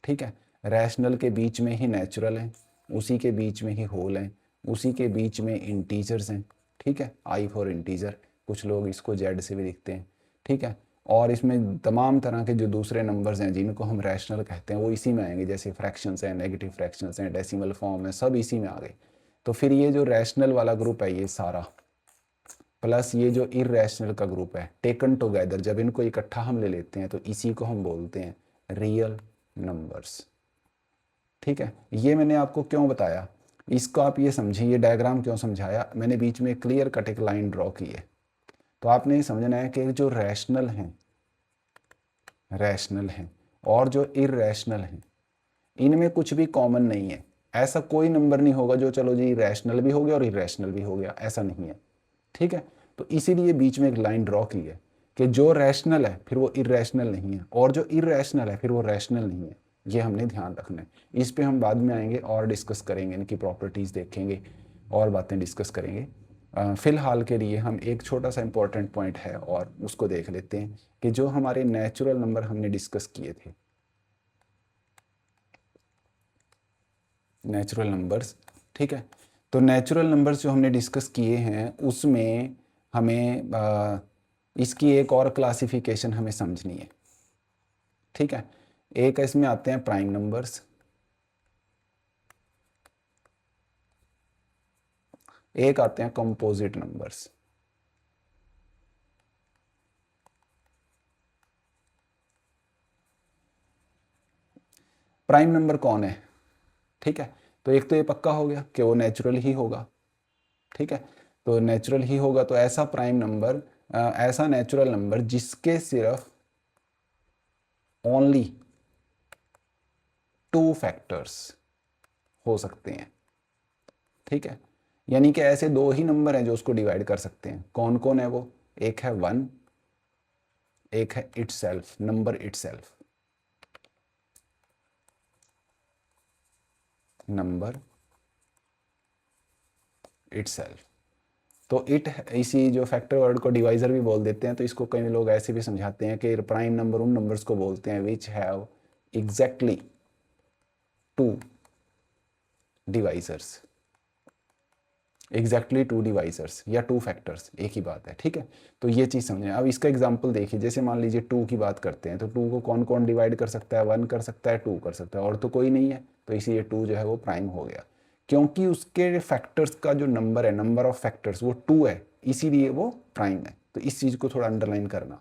Speaker 1: ठीक है, रैशनल के बीच में ही नेचुरल हैं, उसी के बीच में ही होल हैं, उसी के बीच में इंटीजर्स हैं। ठीक है, आई फॉर इंटीजर, कुछ लोग इसको जेड से भी लिखते हैं। ठीक है, और इसमें तमाम तरह के जो दूसरे नंबर्स हैं जिनको हम रैशनल कहते हैं वो इसी में आएंगे, जैसे फ्रैक्शंस हैं, नेगेटिव फ्रैक्शंस हैं, डेसिमल फॉर्म है, सब इसी में आ गए। तो फिर ये जो रैशनल वाला ग्रुप है ये सारा, प्लस ये जो इरेशनल का ग्रुप है, टेकन टुगेदर, जब इनको इकट्ठा हम ले लेते हैं तो इसी को हम बोलते हैं रियल नंबर्स। ठीक है, ये मैंने आपको क्यों बताया, इसको आप ये समझिए, ये डायग्राम क्यों समझाया मैंने, बीच में क्लियर कट एक लाइन ड्रॉ की है। तो आपने ये समझना है कि जो रैशनल हैं और जो इरेशनल हैं, इनमें कुछ भी कॉमन नहीं है। ऐसा कोई नंबर नहीं होगा जो चलो जी रैशनल भी हो गया और इरेशनल भी हो गया, ऐसा नहीं है। ठीक है, तो इसीलिए बीच में एक लाइन ड्रॉ की है कि जो रैशनल है फिर वो इरेशनल नहीं है, और जो इरेशनल है फिर वो रैशनल नहीं है। ये हमने ध्यान रखना है। इस पे हम बाद में आएंगे और डिस्कस करेंगे, इनकी प्रॉपर्टीज़ देखेंगे और बातें डिस्कस करेंगे। फ़िलहाल के लिए हम एक छोटा सा इम्पोर्टेंट पॉइंट है और उसको देख लेते हैं कि जो हमारे नेचुरल नंबर हमने डिस्कस किए थे, नेचुरल नंबर्स। ठीक है, तो नेचुरल नंबर्स जो हमने डिस्कस किए हैं उसमें हमें इसकी एक और क्लासिफिकेशन हमें समझनी है। ठीक है, एक इसमें आते हैं प्राइम नंबर्स, एक आते हैं कंपोजिट नंबर्स। प्राइम नंबर कौन है? ठीक है, तो एक तो ये पक्का हो गया कि वो नेचुरल ही होगा। ठीक है, तो नेचुरल ही होगा, तो ऐसा प्राइम नंबर, ऐसा नेचुरल नंबर जिसके सिर्फ ओनली 2 फैक्टर्स हो सकते हैं। ठीक है, यानी कि ऐसे 2 ही नंबर हैं जो उसको डिवाइड कर सकते हैं। कौन कौन है वो? एक है 1, एक है itself, number itself, number itself. तो इट, इसी जो फैक्टर वर्ड को डिवाइजर भी बोल देते हैं। तो इसको कई लोग ऐसे भी समझाते हैं कि प्राइम नंबर उन नंबर्स को बोलते हैं which have exactly 2 divisors, exactly 2 divisors या 2 फैक्टर्स, एक ही बात है। ठीक है, तो ये चीज़ समझें। अब इसका एग्जांपल देखिए, जैसे मान लीजिए 2 की बात करते हैं, तो 2 को कौन कौन डिवाइड कर सकता है? 1 कर सकता है, 2 कर सकता है, और तो कोई नहीं है। तो इसीलिए 2 जो है वो प्राइम हो गया, क्योंकि उसके फैक्टर्स का जो नंबर है, नंबर ऑफ फैक्टर्स, वो 2 है, इसीलिए वो प्राइम है। तो इस चीज़ को थोड़ा अंडरलाइन करना।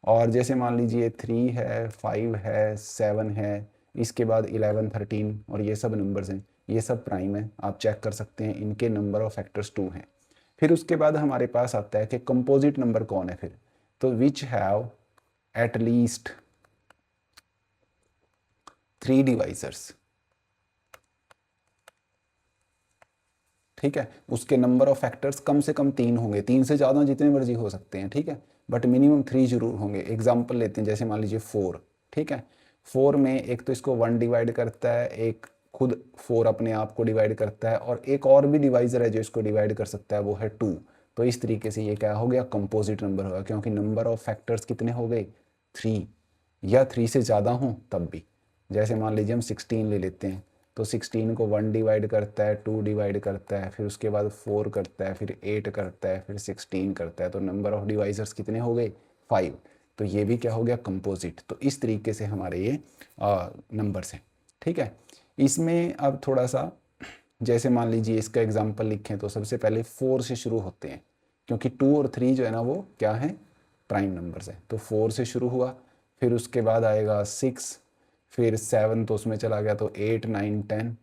Speaker 1: और जैसे मान लीजिए 3 है, 5 है, 7 है, इसके बाद 11, 13 और ये सब नंबर्स हैं, ये सब प्राइम है। आप चेक कर सकते हैं, इनके नंबर ऑफ फैक्टर्स 2 हैं। फिर उसके बाद हमारे पास आता है कि कंपोजिट नंबर कौन है फिर? तो which have at least 3 divisors. ठीक है, उसके नंबर ऑफ फैक्टर्स कम से कम 3 होंगे, 3 से ज़्यादा जितने मर्जी हो सकते हैं। ठीक है, बट मिनिमम 3 जरूर होंगे। एग्जाम्पल लेते हैं, जैसे मान लीजिए 4। ठीक है, 4 में एक तो इसको 1 डिवाइड करता है, एक खुद 4 अपने आप को डिवाइड करता है, और एक और भी डिवाइजर है जो इसको डिवाइड कर सकता है, वो है 2। तो इस तरीके से ये क्या हो गया? कंपोजिट नंबर होगा, क्योंकि नंबर ऑफ फैक्टर्स कितने हो गए? 3, या 3 से ज़्यादा हों तब भी। जैसे मान लीजिए हम 16 ले लेते हैं, तो 16 को 1 डिवाइड करता है, 2 डिवाइड करता है, फिर उसके बाद 4 करता है, फिर 8 करता है, फिर 16 करता है। तो नंबर ऑफ डिवाइजर्स कितने हो गए? 5। तो ये भी क्या हो गया, कंपोजिट। तो इस तरीके से हमारे ये नंबर्स हैं, ठीक है। इसमें अब थोड़ा सा, जैसे मान लीजिए इसका एग्जांपल लिखें तो सबसे पहले 4 से शुरू होते हैं, क्योंकि 2 और 3 जो है ना वो क्या है, प्राइम नंबर्स हैं। तो 4 से शुरू हुआ, फिर उसके बाद आएगा 6, फिर 7 तो उसमें चला गया, तो 8 9 10,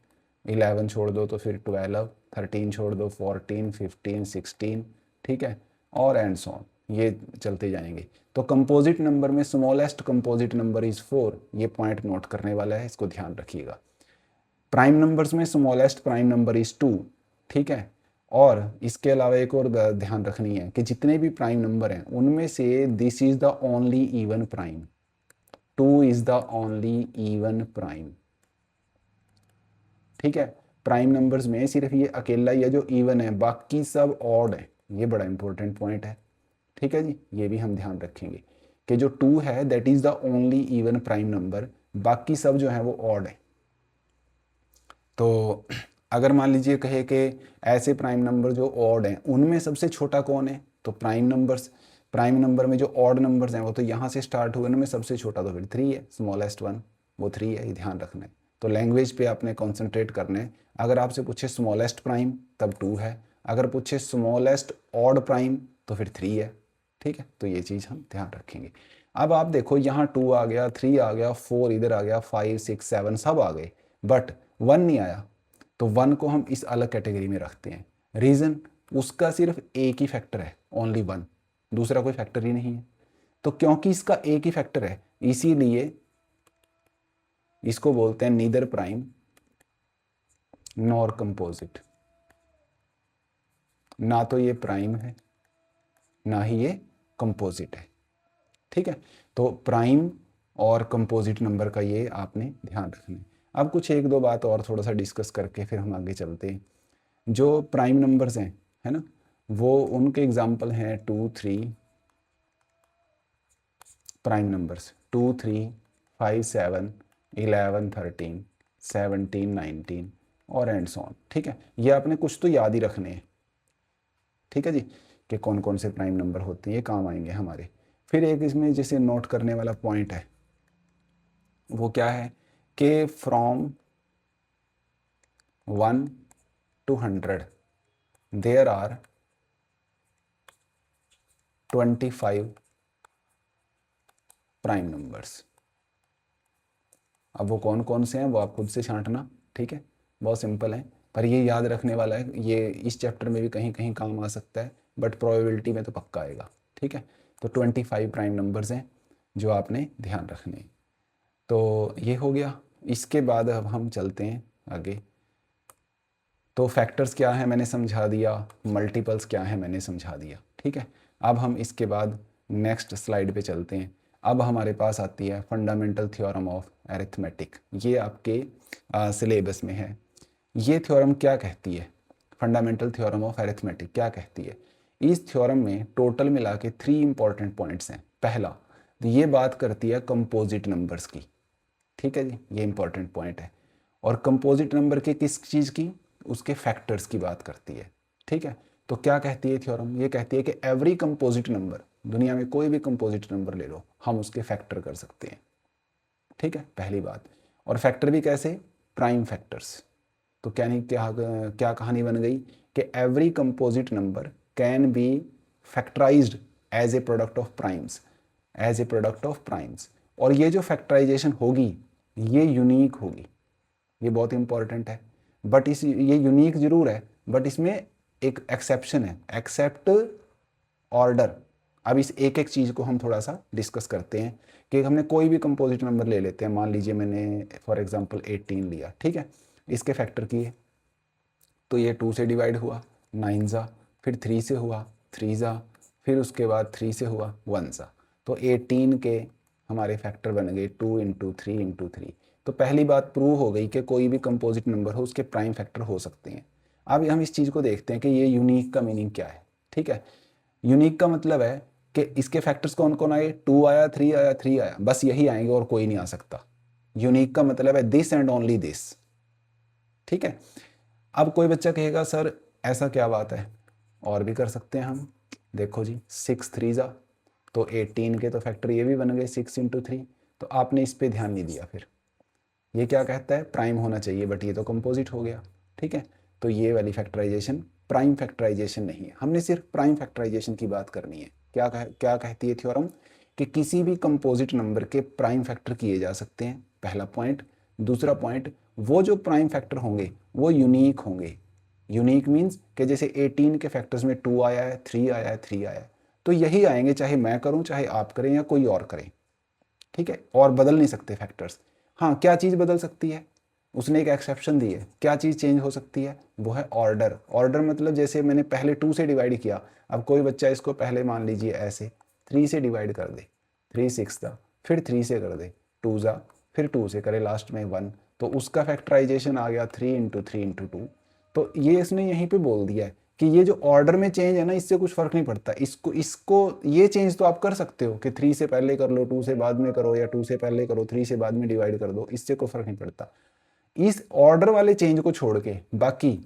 Speaker 1: 11 छोड़ दो तो फिर 12, 13 छोड़ दो 14 15 16, ठीक है, और एंड सो ऑन, ये चलते जाएंगे। तो कंपोजिट नंबर में स्मॉलेस्ट कंपोजिट नंबर इज़ 4, ये पॉइंट नोट करने वाला है, इसको ध्यान रखिएगा। प्राइम नंबर्स में स्मॉलेस्ट प्राइम नंबर इज़ 2, ठीक है। और इसके अलावा एक और ध्यान रखनी है कि जितने भी प्राइम नंबर हैं उनमें से this is the only even prime, 2 is the only even prime, ठीक है। प्राइम नंबर्स में सिर्फ ये अकेला ही है जो इवन है, बाकी सब ऑड है। ये बड़ा इंपॉर्टेंट पॉइंट है, ठीक है जी। ये भी हम ध्यान रखेंगे कि जो 2 है that is the only even prime number, बाकी सब जो है वो ऑड है। तो अगर मान लीजिए कहे कि ऐसे प्राइम नंबर जो ऑड हैं उनमें सबसे छोटा कौन है, तो प्राइम नंबर में जो ऑड नंबर्स हैं वो तो यहाँ से स्टार्ट हुए, उनमें सबसे छोटा तो फिर 3 है, स्मॉलेस्ट वन वो 3 है, ये ध्यान रखना है। तो लैंग्वेज पे आपने कॉन्सेंट्रेट करना है। अगर आपसे पूछे स्मॉलेस्ट प्राइम तब 2 है, अगर पूछे स्मॉलेस्ट ऑड प्राइम तो फिर 3 है, ठीक है। तो ये चीज़ हम ध्यान रखेंगे। अब आप देखो यहाँ 2 आ गया, 3 आ गया, 4 इधर आ गया, 5 6 7 सब आ गए, बट 1 नहीं आया। तो 1 को हम इस अलग कैटेगरी में रखते हैं। रीज़न, उसका सिर्फ एक ही फैक्टर है, ओनली 1, दूसरा कोई फैक्टर ही नहीं है। तो क्योंकि इसका एक ही फैक्टर है इसीलिए इसको बोलते हैं नीदर प्राइम नॉर कंपोजिट। ना तो ये प्राइम है ना ही ये कंपोजिट है, ठीक है। तो प्राइम और कंपोजिट नंबर का ये आपने ध्यान रखना है। अब कुछ एक दो बात और थोड़ा सा डिस्कस करके फिर हम आगे चलते हैं। जो प्राइम नंबर्स हैं, है ना, वो उनके एग्जाम्पल हैं 2 3, प्राइम नंबर्स 2 3 5 7 11 13 17 19 और एंड सो ऑन, ठीक है। ये आपने कुछ तो याद ही रखने हैं, ठीक है जी, कि कौन कौन से प्राइम नंबर होते हैं, ये काम आएंगे हमारे। फिर एक इसमें जैसे नोट करने वाला पॉइंट है वो क्या है कि from 1 to 100 there are 25 prime numbers. अब वो कौन कौन से हैं वो आप खुद से छांटना, ठीक है, बहुत सिंपल है, पर ये याद रखने वाला है। ये इस चैप्टर में भी कहीं कहीं काम आ सकता है, बट प्रोबेबिलिटी में तो पक्का आएगा, ठीक है। तो 25 प्राइम नंबर्स हैं जो आपने ध्यान रखने हैं। तो ये हो गया। इसके बाद अब हम चलते हैं आगे। तो फैक्टर्स क्या है मैंने समझा दिया, मल्टीपल्स क्या है मैंने समझा दिया, ठीक है। अब हम इसके बाद नेक्स्ट स्लाइड पे चलते हैं। अब हमारे पास आती है फंडामेंटल थ्योरम ऑफ अरिथमेटिक। ये आपके सिलेबस में है। ये थ्योरम क्या कहती है, फंडामेंटल थ्योरम ऑफ अरिथमेटिक क्या कहती है। इस थ्योरम में टोटल मिला के 3 इंपॉर्टेंट पॉइंट्स हैं। पहला, तो ये बात करती है कंपोजिट नंबर्स की, ठीक है जी, ये इंपॉर्टेंट पॉइंट है। और कंपोजिट नंबर के किस चीज़ की, उसके फैक्टर्स की बात करती है, ठीक है। तो क्या कहती है थ्योरम, ये कहती है कि एवरी कंपोजिट नंबर, दुनिया में कोई भी कंपोजिट नंबर ले लो, हम उसके फैक्टर कर सकते हैं, ठीक है, पहली बात। और फैक्टर भी कैसे, प्राइम फैक्टर्स। तो क्या कहानी बन गई कि every composite number can be factorised as a product of primes, as a product of primes. और ये जो फैक्टराइजेशन होगी ये यूनिक होगी, ये बहुत इंपॉर्टेंट है। बट ये यूनिक जरूर है, बट इसमें एक एक्सेप्शन है, एक्सेप्ट ऑर्डर। अब इस एक एक चीज़ को हम थोड़ा सा डिस्कस करते हैं कि हमने कोई भी कंपोजिट नंबर ले लेते हैं। मान लीजिए मैंने फॉर एग्जांपल 18 लिया, ठीक है, इसके फैक्टर किए तो ये 2 से डिवाइड हुआ 9 ज़ा, फिर 3 से हुआ 3 ज़ा, फिर उसके बाद 3 से हुआ 1 ज़ा। तो 18 के हमारे फैक्टर बन गए 2 इंटू 3 इंटू 3। तो पहली बात प्रूव हो गई कि कोई भी कंपोजिट नंबर हो उसके प्राइम फैक्टर हो सकते हैं। अब हम इस चीज़ को देखते हैं कि ये यूनिक का मीनिंग क्या है, ठीक है। यूनिक का मतलब है कि इसके फैक्टर्स कौन कौन आए, 2 आया 3 आया 3 आया, बस यही आएंगे और कोई नहीं आ सकता। यूनिक का मतलब है दिस एंड ओनली दिस, ठीक है। अब कोई बच्चा कहेगा सर ऐसा क्या बात है, और भी कर सकते हैं हम। देखो जी 6 3 ज़ा, तो 18 के तो फैक्टर ये भी बन गए 6 इंटू 3। तो आपने इस पर ध्यान नहीं दिया। फिर ये क्या कहता है, प्राइम होना चाहिए, बट ये तो कंपोजिट हो गया। ठीक है, तो ये वाली फैक्टराइजेशन प्राइम फैक्टराइजेशन नहीं है, हमने सिर्फ प्राइम फैक्टराइजेशन की बात करनी है। क्या कहती है थ्योरम कि किसी भी कंपोजिट नंबर के प्राइम फैक्टर किए जा सकते हैं, पहला पॉइंट। दूसरा पॉइंट, वो जो प्राइम फैक्टर होंगे वो यूनिक होंगे। यूनिक मीन्स कि जैसे 18 के फैक्टर्स में 2 आया है, 3 आया है, 3 आया है, तो यही आएंगे, चाहे मैं करूं, चाहे आप करें या कोई और करें। ठीक है, और बदल नहीं सकते फैक्टर्स। हाँ, क्या चीज़ बदल सकती है, उसने एक एक्सेप्शन दी है, क्या चीज़ चेंज हो सकती है, वो है ऑर्डर। ऑर्डर मतलब जैसे मैंने पहले 2 से डिवाइड किया, अब कोई बच्चा इसको पहले मान लीजिए ऐसे 3 से डिवाइड कर दे, 3 6 दा, फिर 3 से कर दे 2 ज़ा, फिर 2 से करे लास्ट में 1, तो उसका फैक्टराइजेशन आ गया 3 इंटू 3 इंटू 2। तो ये इसने यहीं पे बोल दिया है कि ये जो ऑर्डर में चेंज है ना, इससे कुछ फर्क नहीं पड़ता। इसको इसको ये चेंज तो आप कर सकते हो कि 3 से पहले कर लो, 2 से बाद में करो, या 2 से पहले करो 3 से बाद में डिवाइड कर दो, इससे कोई फर्क नहीं पड़ता। इस ऑर्डर वाले चेंज को छोड़ के बाकी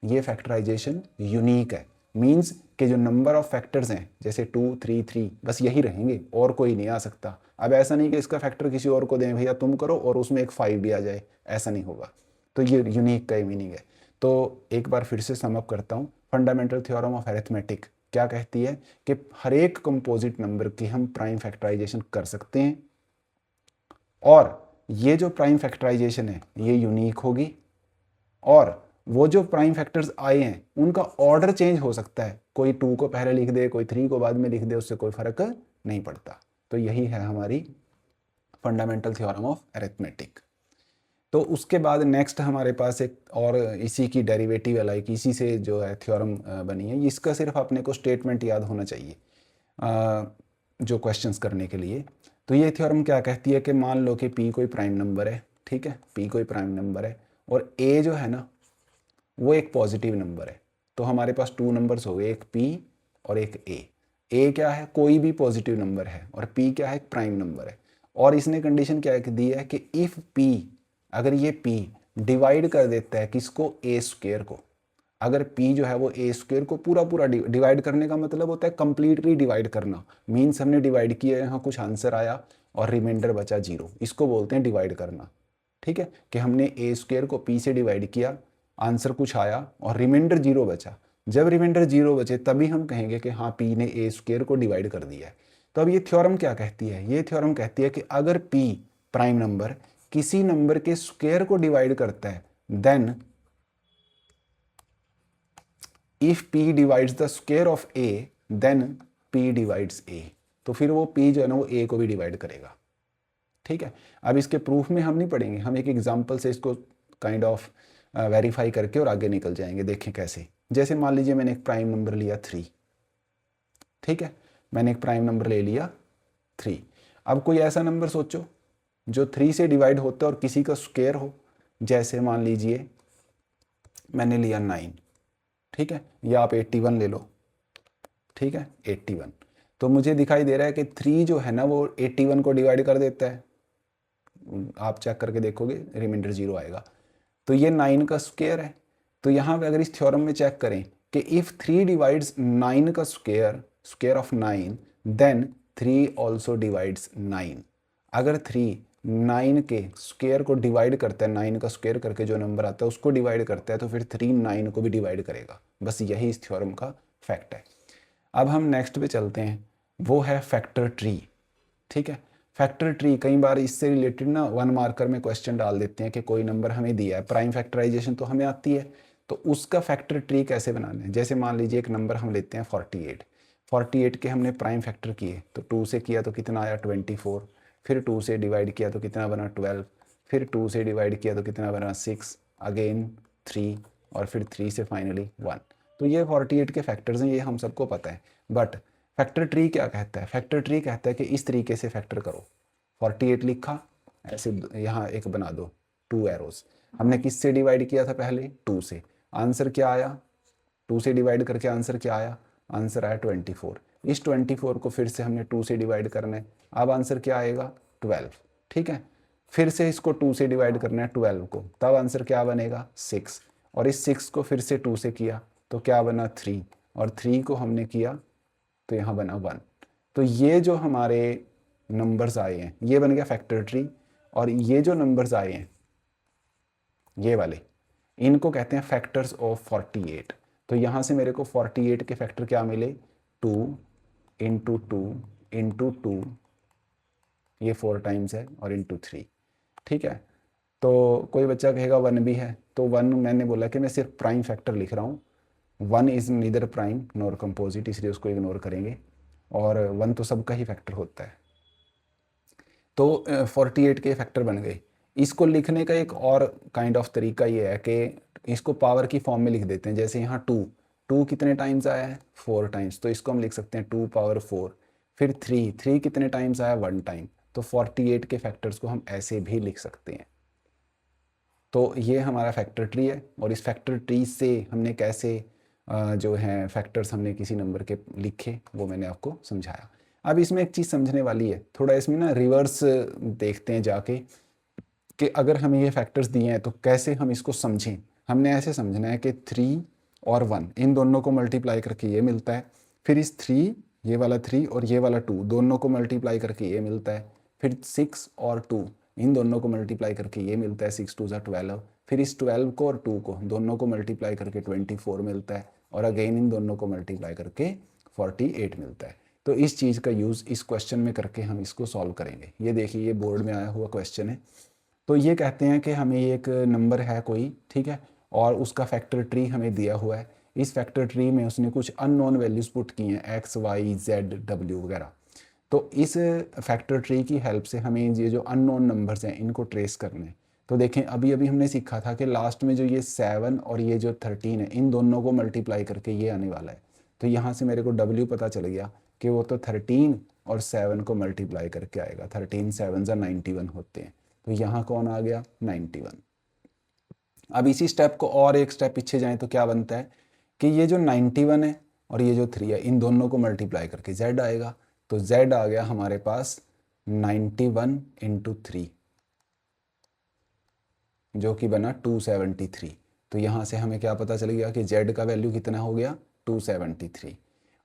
Speaker 1: ये फैक्टराइजेशन यूनिक है। मींस कि जो नंबर ऑफ फैक्टर्स हैं जैसे 2 3 3 बस यही रहेंगे, और कोई नहीं आ सकता। अब ऐसा नहीं कि इसका फैक्टर किसी और को दें, भैया तुम करो और उसमें एक 5 भी आ जाए, ऐसा नहीं होगा। तो ये यूनिक का ही मीनिंग है। तो एक बार फिर से समअप करता हूँ, फंडामेंटल थ्योरम ऑफ अरिथमेटिक क्या कहती है कि हर एक कंपोजिट नंबर की हम प्राइम फैक्टराइजेशन कर सकते हैं, और ये जो प्राइम फैक्टराइजेशन है ये यूनिक होगी, और वो जो प्राइम फैक्टर्स आए हैं उनका ऑर्डर चेंज हो सकता है, कोई 2 को पहले लिख दे, कोई 3 को बाद में लिख दे, उससे कोई फर्क नहीं पड़ता। तो यही है हमारी फंडामेंटल थ्योरम ऑफ अरिथमेटिक। तो उसके बाद नेक्स्ट हमारे पास एक और इसी की डेरिवेटिव वाला एक इसी से जो है थ्योरम बनी है, इसका सिर्फ अपने को स्टेटमेंट याद होना चाहिए जो क्वेश्चंस करने के लिए। तो ये थ्योरम क्या कहती है कि मान लो कि p कोई प्राइम नंबर है, ठीक है, p कोई प्राइम नंबर है, और a जो है ना वो एक पॉजिटिव नंबर है। तो हमारे पास 2 नंबर्स हो गए, एक p और एक a क्या है, कोई भी पॉजिटिव नंबर है, और p क्या है, एक प्राइम नंबर है। और इसने कंडीशन क्या दी है कि इफ p, अगर ये p डिवाइड कर देता है किसको, a स्क्वायर को, अगर p जो है वो a स्क्वायर को पूरा पूरा डिवाइड करने का मतलब होता है कंप्लीटली डिवाइड करना। मीन्स हमने डिवाइड किया, यहाँ कुछ आंसर आया और रिमाइंडर बचा 0, इसको बोलते हैं डिवाइड करना। ठीक है, कि हमने a स्क्वायर को p से डिवाइड किया, आंसर कुछ आया और रिमाइंडर 0 बचा। जब रिमाइंडर 0 बचे तभी हम कहेंगे कि हाँ p ने a स्क्वायर को डिवाइड कर दिया है। तो अब ये थ्योरम क्या कहती है, ये थ्योरम कहती है कि अगर p प्राइम नंबर किसी नंबर के स्क्वायर को डिवाइड करता है, then if p divides the square of a then p divides a। तो फिर वो p जो है ना वो a को भी डिवाइड करेगा। ठीक है, अब इसके प्रूफ में हम नहीं पढ़ेंगे, हम एक एग्जांपल से इसको काइंड ऑफ वेरीफाई करके और आगे निकल जाएंगे। देखें कैसे, जैसे मान लीजिए मैंने एक प्राइम नंबर लिया 3, ठीक है, मैंने एक प्राइम नंबर ले लिया 3। अब कोई ऐसा नंबर सोचो जो 3 से डिवाइड होता है और किसी का स्क्वायर हो, जैसे मान लीजिए मैंने लिया 9, ठीक है, या आप 81 ले लो, ठीक है 81। तो मुझे दिखाई दे रहा है कि 3 जो है ना वो 81 को डिवाइड कर देता है, आप चेक करके देखोगे रिमाइंडर 0 आएगा। तो ये 9 का स्क्वायर है। तो यहाँ पे अगर इस थ्योरम में चेक करें कि इफ़ 3 डिवाइड्स 9 का square, square of 9, then 3 also divides 9। अगर 3 9 के स्क्वायर को डिवाइड करता है, 9 का स्क्वायर करके जो नंबर आता है उसको डिवाइड करता है, तो फिर 3 9 को भी डिवाइड करेगा। बस यही इस थ्योरम का फैक्ट है। अब हम नेक्स्ट पे चलते हैं, वो है फैक्टर ट्री। ठीक है, फैक्टर ट्री कई बार इससे रिलेटेड ना 1 मार्कर में क्वेश्चन डाल देते हैं कि कोई नंबर हमें दिया है, प्राइम फैक्टराइजेशन तो हमें आती है, तो उसका फैक्टर ट्री कैसे बनाना है। जैसे मान लीजिए एक नंबर हम लेते हैं 48, 48 के हमने प्राइम फैक्टर किए, तो 2 से किया तो कितना आया 24, फिर 2 से डिवाइड किया तो कितना बना 12, फिर 2 से डिवाइड किया तो कितना बना 6, अगेन 3, और फिर 3 से फाइनली 1। तो ये 48 के फैक्टर्स हैं, ये हम सबको पता है। बट फैक्टर ट्री क्या कहता है, फैक्टर ट्री कहता है कि इस तरीके से फैक्टर करो। 48 लिखा, ऐसे यहाँ एक बना दो 2 एरोज। हमने किससे डिवाइड किया था पहले, 2 से। आंसर क्या आया, 2 से डिवाइड करके आंसर क्या आया, आंसर आया 24। इस 24 को फिर से हमने 2 से डिवाइड करना है, अब आंसर क्या आएगा 12। ठीक है, फिर से इसको 2 से डिवाइड करना है 12 को, तब आंसर क्या बनेगा 6। और इस 6 को फिर से 2 से किया तो क्या बना 3, और 3 को हमने किया तो यहाँ बना 1। तो ये जो हमारे नंबर्स आए हैं ये बन गया फैक्टर ट्री, और ये जो नंबर्स आए हैं ये वाले, इनको कहते हैं फैक्टर्स ऑफ 48। तो यहाँ से मेरे को 48 के फैक्टर क्या मिले, 2 इंटू 2 इंटू 2, ये 4 टाइम्स है, और इंटू 3। ठीक है, तो कोई बच्चा कहेगा 1 भी है, तो 1 मैंने बोला कि मैं सिर्फ प्राइम फैक्टर लिख रहा हूँ, 1 is neither prime nor composite, इसलिए उसको इग्नोर करेंगे, और 1 तो सबका ही फैक्टर होता है। तो 48 के फैक्टर बन गए। इसको लिखने का एक और काइंड ऑफ तरीका ये है कि इसको पावर की फॉर्म में लिख देते हैं। जैसे यहाँ 2 कितने टाइम्स आया है, 4 टाइम्स, तो इसको हम लिख सकते हैं 2 पावर 4। फिर 3 कितने टाइम्स आया, 1 टाइम, तो 48 के फैक्टर्स को हम ऐसे भी लिख सकते हैं। तो ये हमारा फैक्टर ट्री है, और इस फैक्टर ट्री से हमने कैसे जो है फैक्टर्स हमने किसी नंबर के लिखे वो मैंने आपको समझाया। अब इसमें एक चीज़ समझने वाली है, थोड़ा इसमें ना रिवर्स देखते हैं जाके कि अगर हमें ये फैक्टर्स दिए हैं तो कैसे हम इसको समझें। हमने ऐसे समझना है कि 3 और 1 इन दोनों को मल्टीप्लाई करके ये मिलता है, फिर इस 3, ये वाला 3 और ये वाला 2 दोनों को मल्टीप्लाई करके ये मिलता है, फिर 6 और 2 इन दोनों को मल्टीप्लाई करके ये मिलता है, 6 2 12, फिर इस 12 को और 2 को दोनों को मल्टीप्लाई करके 24 मिलता है, और अगेन इन दोनों को मल्टीप्लाई करके 48 मिलता है। तो इस चीज़ का यूज़ इस क्वेश्चन में करके हम इसको सॉल्व करेंगे। ये देखिए, ये बोर्ड में आया हुआ क्वेश्चन है। तो ये कहते हैं कि हमें एक नंबर है कोई, ठीक है, और उसका फैक्टर ट्री हमें दिया हुआ है। इस फैक्टर ट्री में उसने कुछ अननोन वैल्यूज़ पुट की हैं, एक्स वाई जेड डब्ल्यू वगैरह। तो इस फैक्टर ट्री की हेल्प से हमें ये जो अननोन नंबर्स हैं इनको ट्रेस करने हैं। तो देखें, अभी अभी हमने सीखा था कि लास्ट में जो ये 7 और ये जो 13 है, इन दोनों को मल्टीप्लाई करके ये आने वाला है। तो यहाँ से मेरे को W पता चल गया कि वो तो 13 और 7 को मल्टीप्लाई करके आएगा। 13 7 91 होते हैं, तो यहाँ कौन आ गया, 91। अब इसी स्टेप को और एक स्टेप पीछे जाएं तो क्या बनता है कि ये जो 91 है और ये जो 3 है, इन दोनों को मल्टीप्लाई करके Z आएगा। तो Z आ गया हमारे पास 91 इंटू 3, जो कि बना 273। तो यहाँ से हमें क्या पता चल गया कि Z का वैल्यू कितना हो गया, 273।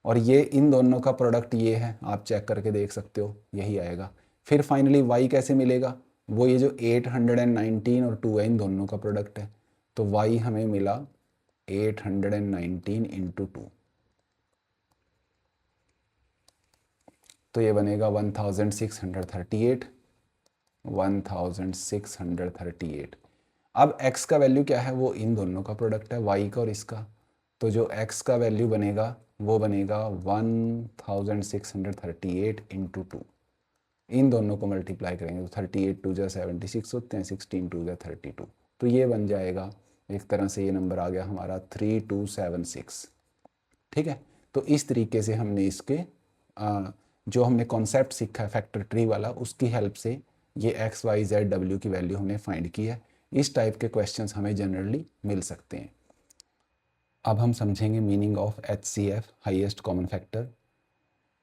Speaker 1: और ये इन दोनों का प्रोडक्ट ये है, आप चेक करके देख सकते हो, यही आएगा। फिर फाइनली Y कैसे मिलेगा, वो ये जो 819 और 2 है, इन दोनों का प्रोडक्ट है। तो Y हमें मिला 819 इंटू 2, तो ये बनेगा 1638। 1638। अब x का वैल्यू क्या है, वो इन दोनों का प्रोडक्ट है, y का और इसका। तो जो x का वैल्यू बनेगा वो बनेगा 1638 इंटू 2। इन दोनों को मल्टीप्लाई करेंगे तो 38 2 जा 76 होते हैं, 16 2 जा 32। तो ये बन जाएगा, एक तरह से ये नंबर आ गया हमारा 3276। ठीक है, तो इस तरीके से हमने इसके जो हमने कॉन्सेप्ट सीखा है फैक्टर ट्री वाला, उसकी हेल्प से ये एक्स वाई जेड डब्ल्यू की वैल्यू हमने फाइंड की है। इस टाइप के क्वेश्चंस हमें जनरली मिल सकते हैं। अब हम समझेंगे meaning of HCF, highest common factor.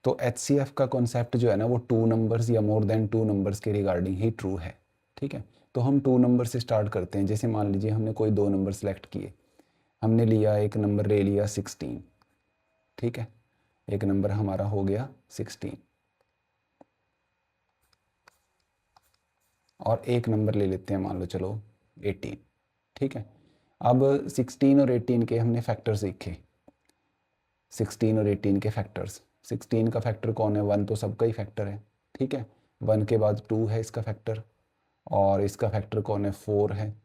Speaker 1: तो HCF का कॉन्सेप्ट जो है ना, वो 2 नंबर्स या मोर देन 2 नंबर्स के रिगार्डिंग ही ट्रू है। ठीक है, तो हम 2 नंबर से स्टार्ट करते हैं। जैसे मान लीजिए हमने कोई 2 नंबर सेलेक्ट किए, हमने लिया एक नंबर ले लिया 16। ठीक है, एक नंबर हमारा हो गया 16, और एक नंबर ले लेते हैं, मान लो चलो 18। ठीक है, अब 16 और 18 के हमने फैक्टर्स देखे। 16 और 18 के फैक्टर्स, 16 का फैक्टर कौन है, 1 तो सबका ही फैक्टर है। ठीक है, 1 के बाद 2 है इसका फैक्टर, और इसका फैक्टर कौन है, 4 है।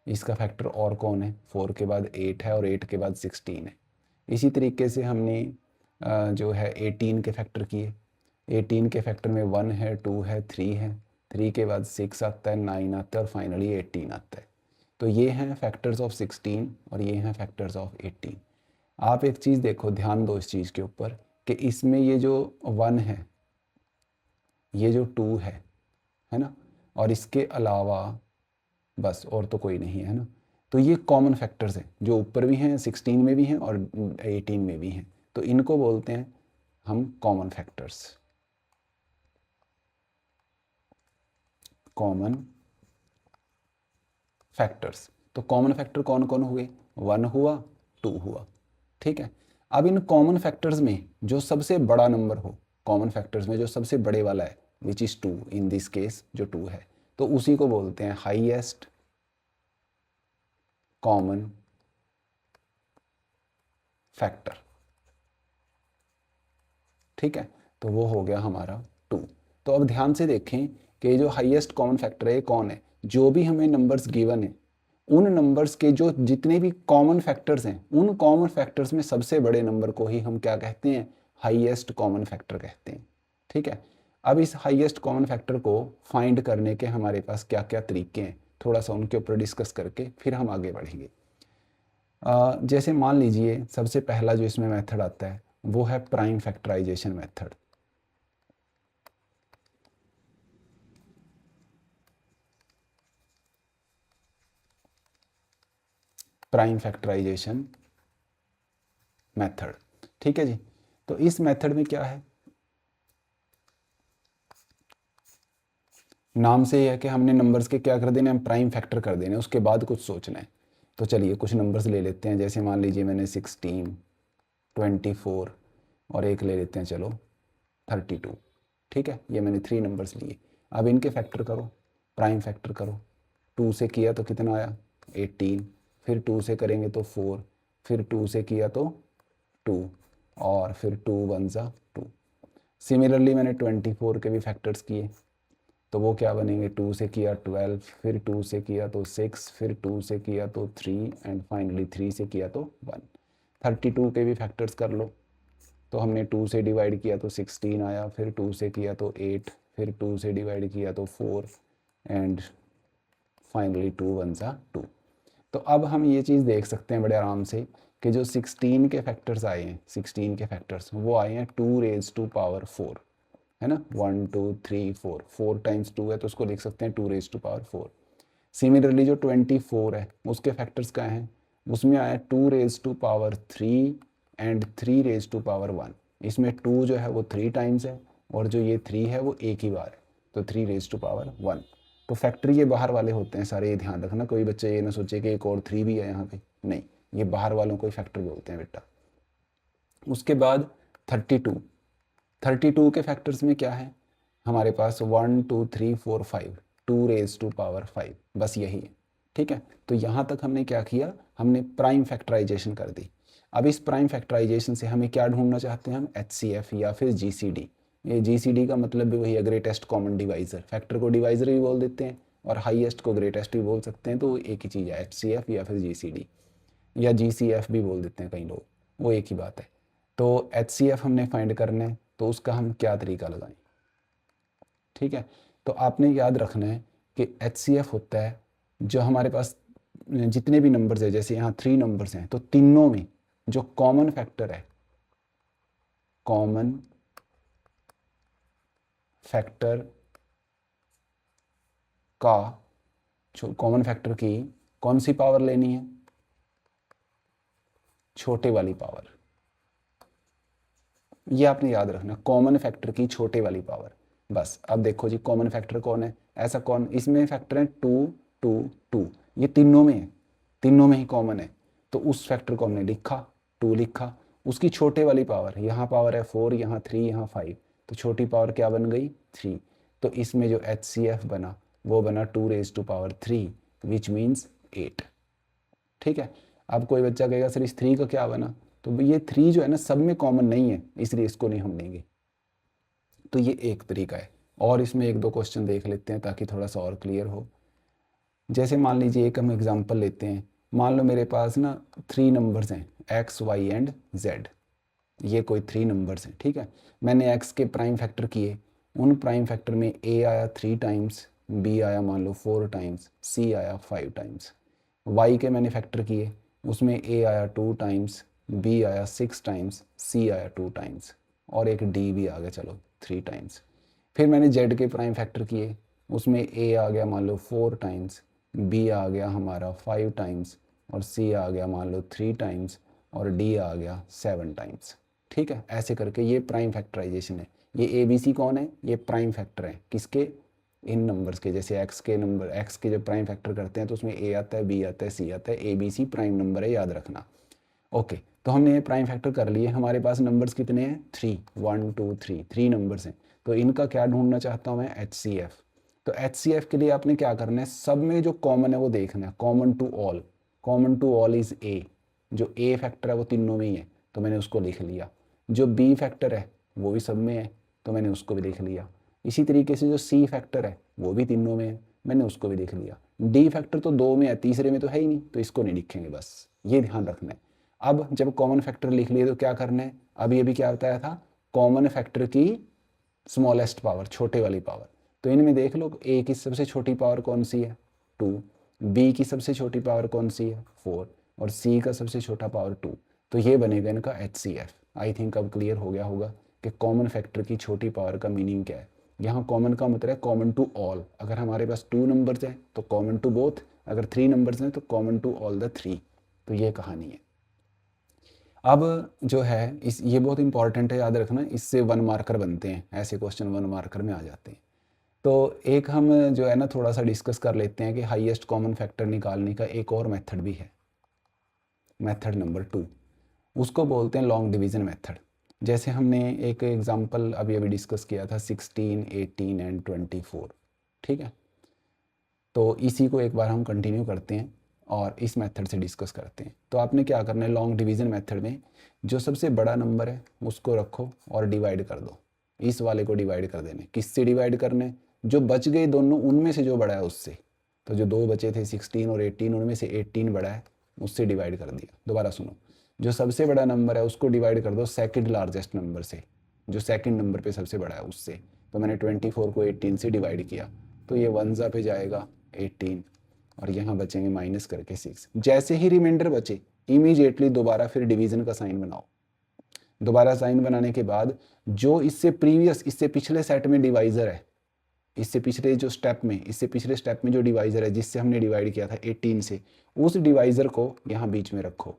Speaker 1: इसका फैक्टर और कौन है, 4 के बाद 8 है, और 8 के बाद 16 है। इसी तरीके से हमने जो है 18 के फैक्टर किए। 18 के फैक्टर में 1 है, 2 है, 3 है, 3 के बाद 6 आता है, 9 आता है, और फाइनली 18 आता है। तो ये हैं फैक्टर्स ऑफ 16 और ये हैं फैक्टर्स ऑफ 18। आप एक चीज़ देखो, ध्यान दो इस चीज़ के ऊपर कि इसमें ये जो 1 है, ये जो 2 है ना, और इसके अलावा बस और तो कोई नहीं है ना। तो ये कॉमन फैक्टर्स हैं, जो ऊपर भी हैं, 16 में भी हैं और 18 में भी हैं। तो इनको बोलते हैं हम कॉमन फैक्टर्स, कॉमन फैक्टर्स। तो कॉमन फैक्टर कौन कौन हुए, 1 हुआ, 2 हुआ। ठीक है, अब इन कॉमन फैक्टर्स में जो सबसे बड़ा नंबर हो, कॉमन फैक्टर्स में जो सबसे बड़े वाला है which is 2, in this case जो 2 है, तो उसी को बोलते हैं हाईएस्ट कॉमन फैक्टर। ठीक है, तो वो हो गया हमारा 2। तो अब ध्यान से देखें कि जो हाईएस्ट कॉमन फैक्टर है कौन है, जो भी हमें नंबर्स गिवन है उन नंबर्स के जो जितने भी कॉमन फैक्टर्स हैं उन कॉमन फैक्टर्स में सबसे बड़े नंबर को ही हम क्या कहते हैं, हाईएस्ट कॉमन फैक्टर कहते हैं। ठीक है, अब इस हाईएस्ट कॉमन फैक्टर को फाइंड करने के हमारे पास क्या क्या तरीके हैं, थोड़ा सा उनके ऊपर डिस्कस करके फिर हम आगे बढ़ेंगे। जैसे मान लीजिए सबसे पहला जो इसमें मेथड आता है वो है prime factorisation method. Prime factorisation method, ठीक है जी। तो इस मेथड में क्या है, नाम से ही है कि हमने नंबर्स के क्या कर देने, हम प्राइम फैक्टर कर देने, उसके बाद कुछ सोचना है। तो चलिए कुछ नंबर्स ले लेते हैं, जैसे मान लीजिए मैंने 16, 24 और एक ले लेते हैं चलो 32। ठीक है, ये मैंने 3 नंबर्स लिए। अब इनके फैक्टर करो, प्राइम फैक्टर करो। 2 से किया तो कितना आया 18, फिर 2 से करेंगे तो 4, फिर 2 से किया तो 2 और फिर 2 वन ज़ा 2। सिमिलरली मैंने 24 के भी फैक्टर्स किए तो वो क्या बनेंगे, 2 से किया 12, फिर 2 से किया तो 6, फिर 2 से किया तो 3 एंड फाइनली 3 से किया तो 1। 32 के भी फैक्टर्स कर लो, तो हमने 2 से डिवाइड किया तो 16 आया, फिर 2 से किया तो 8, फिर 2 से डिवाइड किया तो 4 एंड फाइनली 2 वन ज़ा 2। तो अब हम ये चीज़ देख सकते हैं बड़े आराम से कि जो 16 के फैक्टर्स आए हैं, 16 के फैक्टर्स वो आए हैं 2 रेज टू पावर 4, है ना, 1 2 3 4, 4 टाइम्स 2 है तो उसको लिख सकते हैं 2 रेज टू पावर 4। सिमिलरली जो 24 है उसके फैक्टर्स क्या हैं, उसमें आया 2 raise to power 3 and 3 raise to power 1। इसमें 2 जो है वो 3 टाइम्स है और जो ये 3 है वो एक ही बार है, तो 3 रेज टू पावर 1। तो फैक्टर ये बाहर वाले होते हैं सारे, ये ध्यान रखना, कोई बच्चा ये ना सोचे कि एक और 3 भी है यहाँ पे, नहीं, ये बाहर वालों को ही फैक्टर बोलते हैं बेटा। उसके बाद 32, 32 के फैक्टर्स में क्या है हमारे पास 1 2 3 4 5, 2 रेज टू पावर 5, बस यही है। ठीक है, तो यहाँ तक हमने क्या किया, हमने प्राइम फैक्टराइजेशन कर दी। अब इस प्राइम फैक्टराइजेशन से हमें क्या ढूंढना चाहते हैं हम, HCF या फिर GCD। ये GCD का मतलब भी वही है, ग्रेटेस्ट कॉमन डिवाइज़र। फैक्टर को डिवाइज़र भी बोल देते हैं और हाईएस्ट को ग्रेटेस्ट भी बोल सकते हैं, तो एक ही चीज़ है, HCF या फिर GCD या GCF भी बोल देते हैं कई लोग, वो एक ही बात है। तो HCF हमने फाइंड करना है, तो उसका हम क्या तरीका लगाएं। ठीक है, तो आपने याद रखना है कि HCF होता है जो हमारे पास जितने भी नंबर्स है, जैसे यहाँ 3 नंबर्स हैं तो तीनों में जो कॉमन फैक्टर है, कॉमन फैक्टर का, कॉमन फैक्टर की कौन सी पावर लेनी है, छोटे वाली पावर। ये आपने याद रखना, कॉमन फैक्टर की छोटे वाली पावर। बस अब देखो जी कॉमन फैक्टर कौन है, ऐसा कौन, इसमें फैक्टर है 2 2 2, ये तीनों में है, तीनों में ही कॉमन है, तो उस फैक्टर को हमने लिखा, 2 लिखा। उसकी छोटे वाली पावर, यहाँ पावर है 4, यहाँ 3, यहाँ 5, तो छोटी पावर क्या बन गई 3। तो इसमें जो HCF बना वो बना 2 raise to power 3 which means 8। ठीक है, अब कोई बच्चा कहेगा सर इस 3 का क्या बना, तो ये 3 जो है ना सब में कॉमन नहीं है, इसलिए इसको नहीं हम लेंगे। तो ये एक तरीका है, और इसमें एक दो क्वेश्चन देख लेते हैं ताकि थोड़ा सा और क्लियर हो। जैसे मान लीजिए एक हम एग्जांपल लेते हैं, मान लो मेरे पास ना 3 नंबर्स हैं x y एंड z, ये कोई 3 नंबर्स हैं। ठीक है, मैंने x के प्राइम फैक्टर किए, उन प्राइम फैक्टर में a आया 3 टाइम्स, b आया मान लो 4 टाइम्स, c आया 5 टाइम्स। y के मैंने फैक्टर किए, उसमें a आया 2 टाइम्स, b आया 6 टाइम्स, c आया 2 टाइम्स और एक d भी आ गया चलो 3 टाइम्स। फिर मैंने z के प्राइम फैक्टर किए, उसमें a आ गया मान लो 4 टाइम्स, b आ गया हमारा 5 टाइम्स और c आ गया मान लो 3 टाइम्स और d आ गया 7 टाइम्स। ठीक है, ऐसे करके ये प्राइम फैक्टराइजेशन है। ये ABC कौन है, ये प्राइम फैक्टर है किसके, इन नंबर्स के। जैसे x के नंबर, x के जब प्राइम फैक्टर करते हैं तो उसमें a आता है, b आता है, c आता है, ABC प्राइम नंबर है, याद रखना। ओके, तो हमने ये प्राइम फैक्टर कर लिए। हमारे पास नंबर्स कितने हैं? 3, 1 2 3, 3 नंबर्स हैं। तो इनका क्या ढूंढना चाहता हूँ मैं? HCF। तो HCF के लिए आपने क्या करना है? सब में जो कॉमन है वो देखना है, common to all. Common to all is A। जो A फैक्टर है वो तीनों में ही है, तो मैंने उसको लिख लिया। जो B फैक्टर है वो भी सब में है, तो मैंने उसको भी लिख लिया। इसी तरीके से जो C फैक्टर है वो भी तीनों में है, मैंने उसको भी लिख लिया। D फैक्टर तो 2 में है, तीसरे में तो है ही नहीं, तो इसको नहीं लिखेंगे, बस ये ध्यान रखना है। अब जब कॉमन फैक्टर लिख लिए तो क्या करना है? अब ये भी क्या बताया था? कॉमन फैक्टर की स्मॉलेस्ट पावर, छोटे वाली पावर। तो इनमें देख लो, A की सबसे छोटी पावर कौन सी है? 2। B की सबसे छोटी पावर कौन सी है? 4। और C का सबसे छोटा पावर 2। तो ये बनेगा इनका HCF। आई थिंक अब क्लियर हो गया होगा कि कॉमन फैक्टर की छोटी पावर का मीनिंग क्या है। यहाँ कॉमन का मतलब है कॉमन टू ऑल। अगर हमारे पास 2 नंबर्स हैं तो कॉमन टू बोथ, अगर 3 नंबर्स हैं तो कॉमन टू ऑल द 3। तो ये कहानी है। अब जो है ये बहुत इंपॉर्टेंट है, याद रखना, इससे 1 मार्कर बनते हैं, ऐसे क्वेश्चन 1 मार्कर में आ जाते हैं। तो एक हम जो है ना थोड़ा सा डिस्कस कर लेते हैं कि हाईएस्ट कॉमन फैक्टर निकालने का एक और मेथड भी है, मेथड नंबर 2। उसको बोलते हैं लॉन्ग डिवीज़न मेथड। जैसे हमने एक एग्जांपल अभी डिस्कस किया था 16, 18 एंड 24। ठीक है, तो इसी को एक बार हम कंटिन्यू करते हैं और इस मेथड से डिस्कस करते हैं। तो आपने क्या करना है, लॉन्ग डिवीज़न मेथड में जो सबसे बड़ा नंबर है उसको रखो और डिवाइड कर दो। इस वाले को डिवाइड कर देने। किससे डिवाइड करने? जो बच गए दोनों उनमें से जो बड़ा है उससे। तो जो 2 बचे थे 16 और 18, उनमें से 18 बड़ा है, उससे डिवाइड कर दिया। दोबारा सुनो, जो सबसे बड़ा नंबर है उसको डिवाइड कर दो सेकंड लार्जेस्ट नंबर से, जो सेकंड नंबर पे सबसे बड़ा है उससे। तो मैंने 24 को 18 से डिवाइड किया, तो ये 1 पे जाएगा 18 और यहाँ बचेंगे माइनस करके 6। जैसे ही रिमाइंडर बचे इमीडिएटली दोबारा फिर डिवीजन का साइन बनाओ। दोबारा साइन बनाने के बाद जो इससे प्रीवियस, इससे पिछले सेट में डिवाइजर है, इससे पिछले जो स्टेप में, इससे पिछले स्टेप में जो डिवाइजर है जिससे हमने डिवाइड किया था 18 से, उस डिवाइजर को यहाँ बीच में रखो।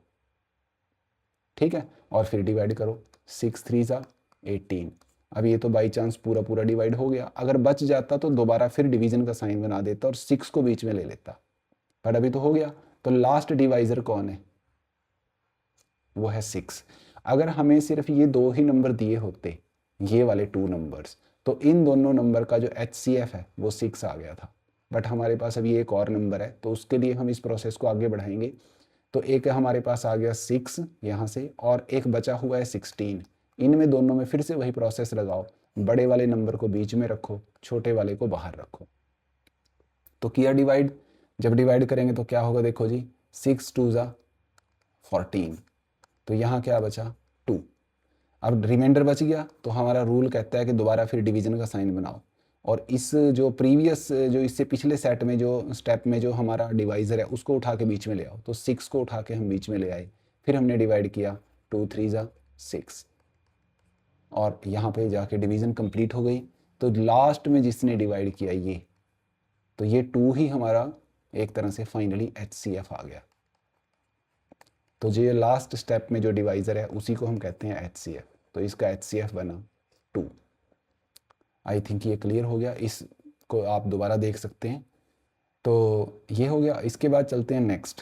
Speaker 1: ठीक है, और फिर डिवाइड करो। 6 3 ज़ा 18। अब ये तो बाई चांस पूरा पूरा डिवाइड हो गया, अगर बच जाता तो दोबारा फिर डिवीजन का साइन बना देता और 6 को बीच में ले लेता, पर अभी तो हो गया। तो लास्ट डिवाइजर कौन है? वो है 6। अगर हमें सिर्फ ये 2 ही नंबर दिए होते, ये वाले 2 नंबर्स, तो इन दोनों नंबर का जो HCF है वो 6 आ गया था। बट हमारे पास अभी एक और नंबर है, तो उसके लिए हम इस प्रोसेस को आगे बढ़ाएंगे। तो एक हमारे पास आ गया 6 यहाँ से, और एक बचा हुआ है 16। इनमें दोनों में फिर से वही प्रोसेस लगाओ, बड़े वाले नंबर को बीच में रखो, छोटे वाले को बाहर रखो। तो किया डिवाइड। जब डिवाइड करेंगे तो क्या होगा, देखो जी, 6 2 ज़ा 14। तो यहाँ क्या बचा? 2। अब रिमाइंडर बच गया, तो हमारा रूल कहता है कि दोबारा फिर डिवीजन का साइन बनाओ, और इस जो प्रीवियस, जो इससे पिछले सेट में जो स्टेप में जो हमारा डिवाइजर है उसको उठा के बीच में ले आओ। तो 6 को उठा के हम बीच में ले आए, फिर हमने डिवाइड किया, 2 3 ज़ा 6, और यहाँ पे जाके डिवीज़न कंप्लीट हो गई। तो लास्ट में जिसने डिवाइड किया ये, तो ये 2 ही हमारा एक तरह से फाइनली HCF आ गया। तो जो ये लास्ट स्टेप में जो डिवाइजर है उसी को हम कहते हैं HCF। तो इसका HCF बना 2। आई थिंक ये क्लियर हो गया, इसको आप दोबारा देख सकते हैं। तो ये हो गया। इसके बाद चलते हैं नेक्स्ट।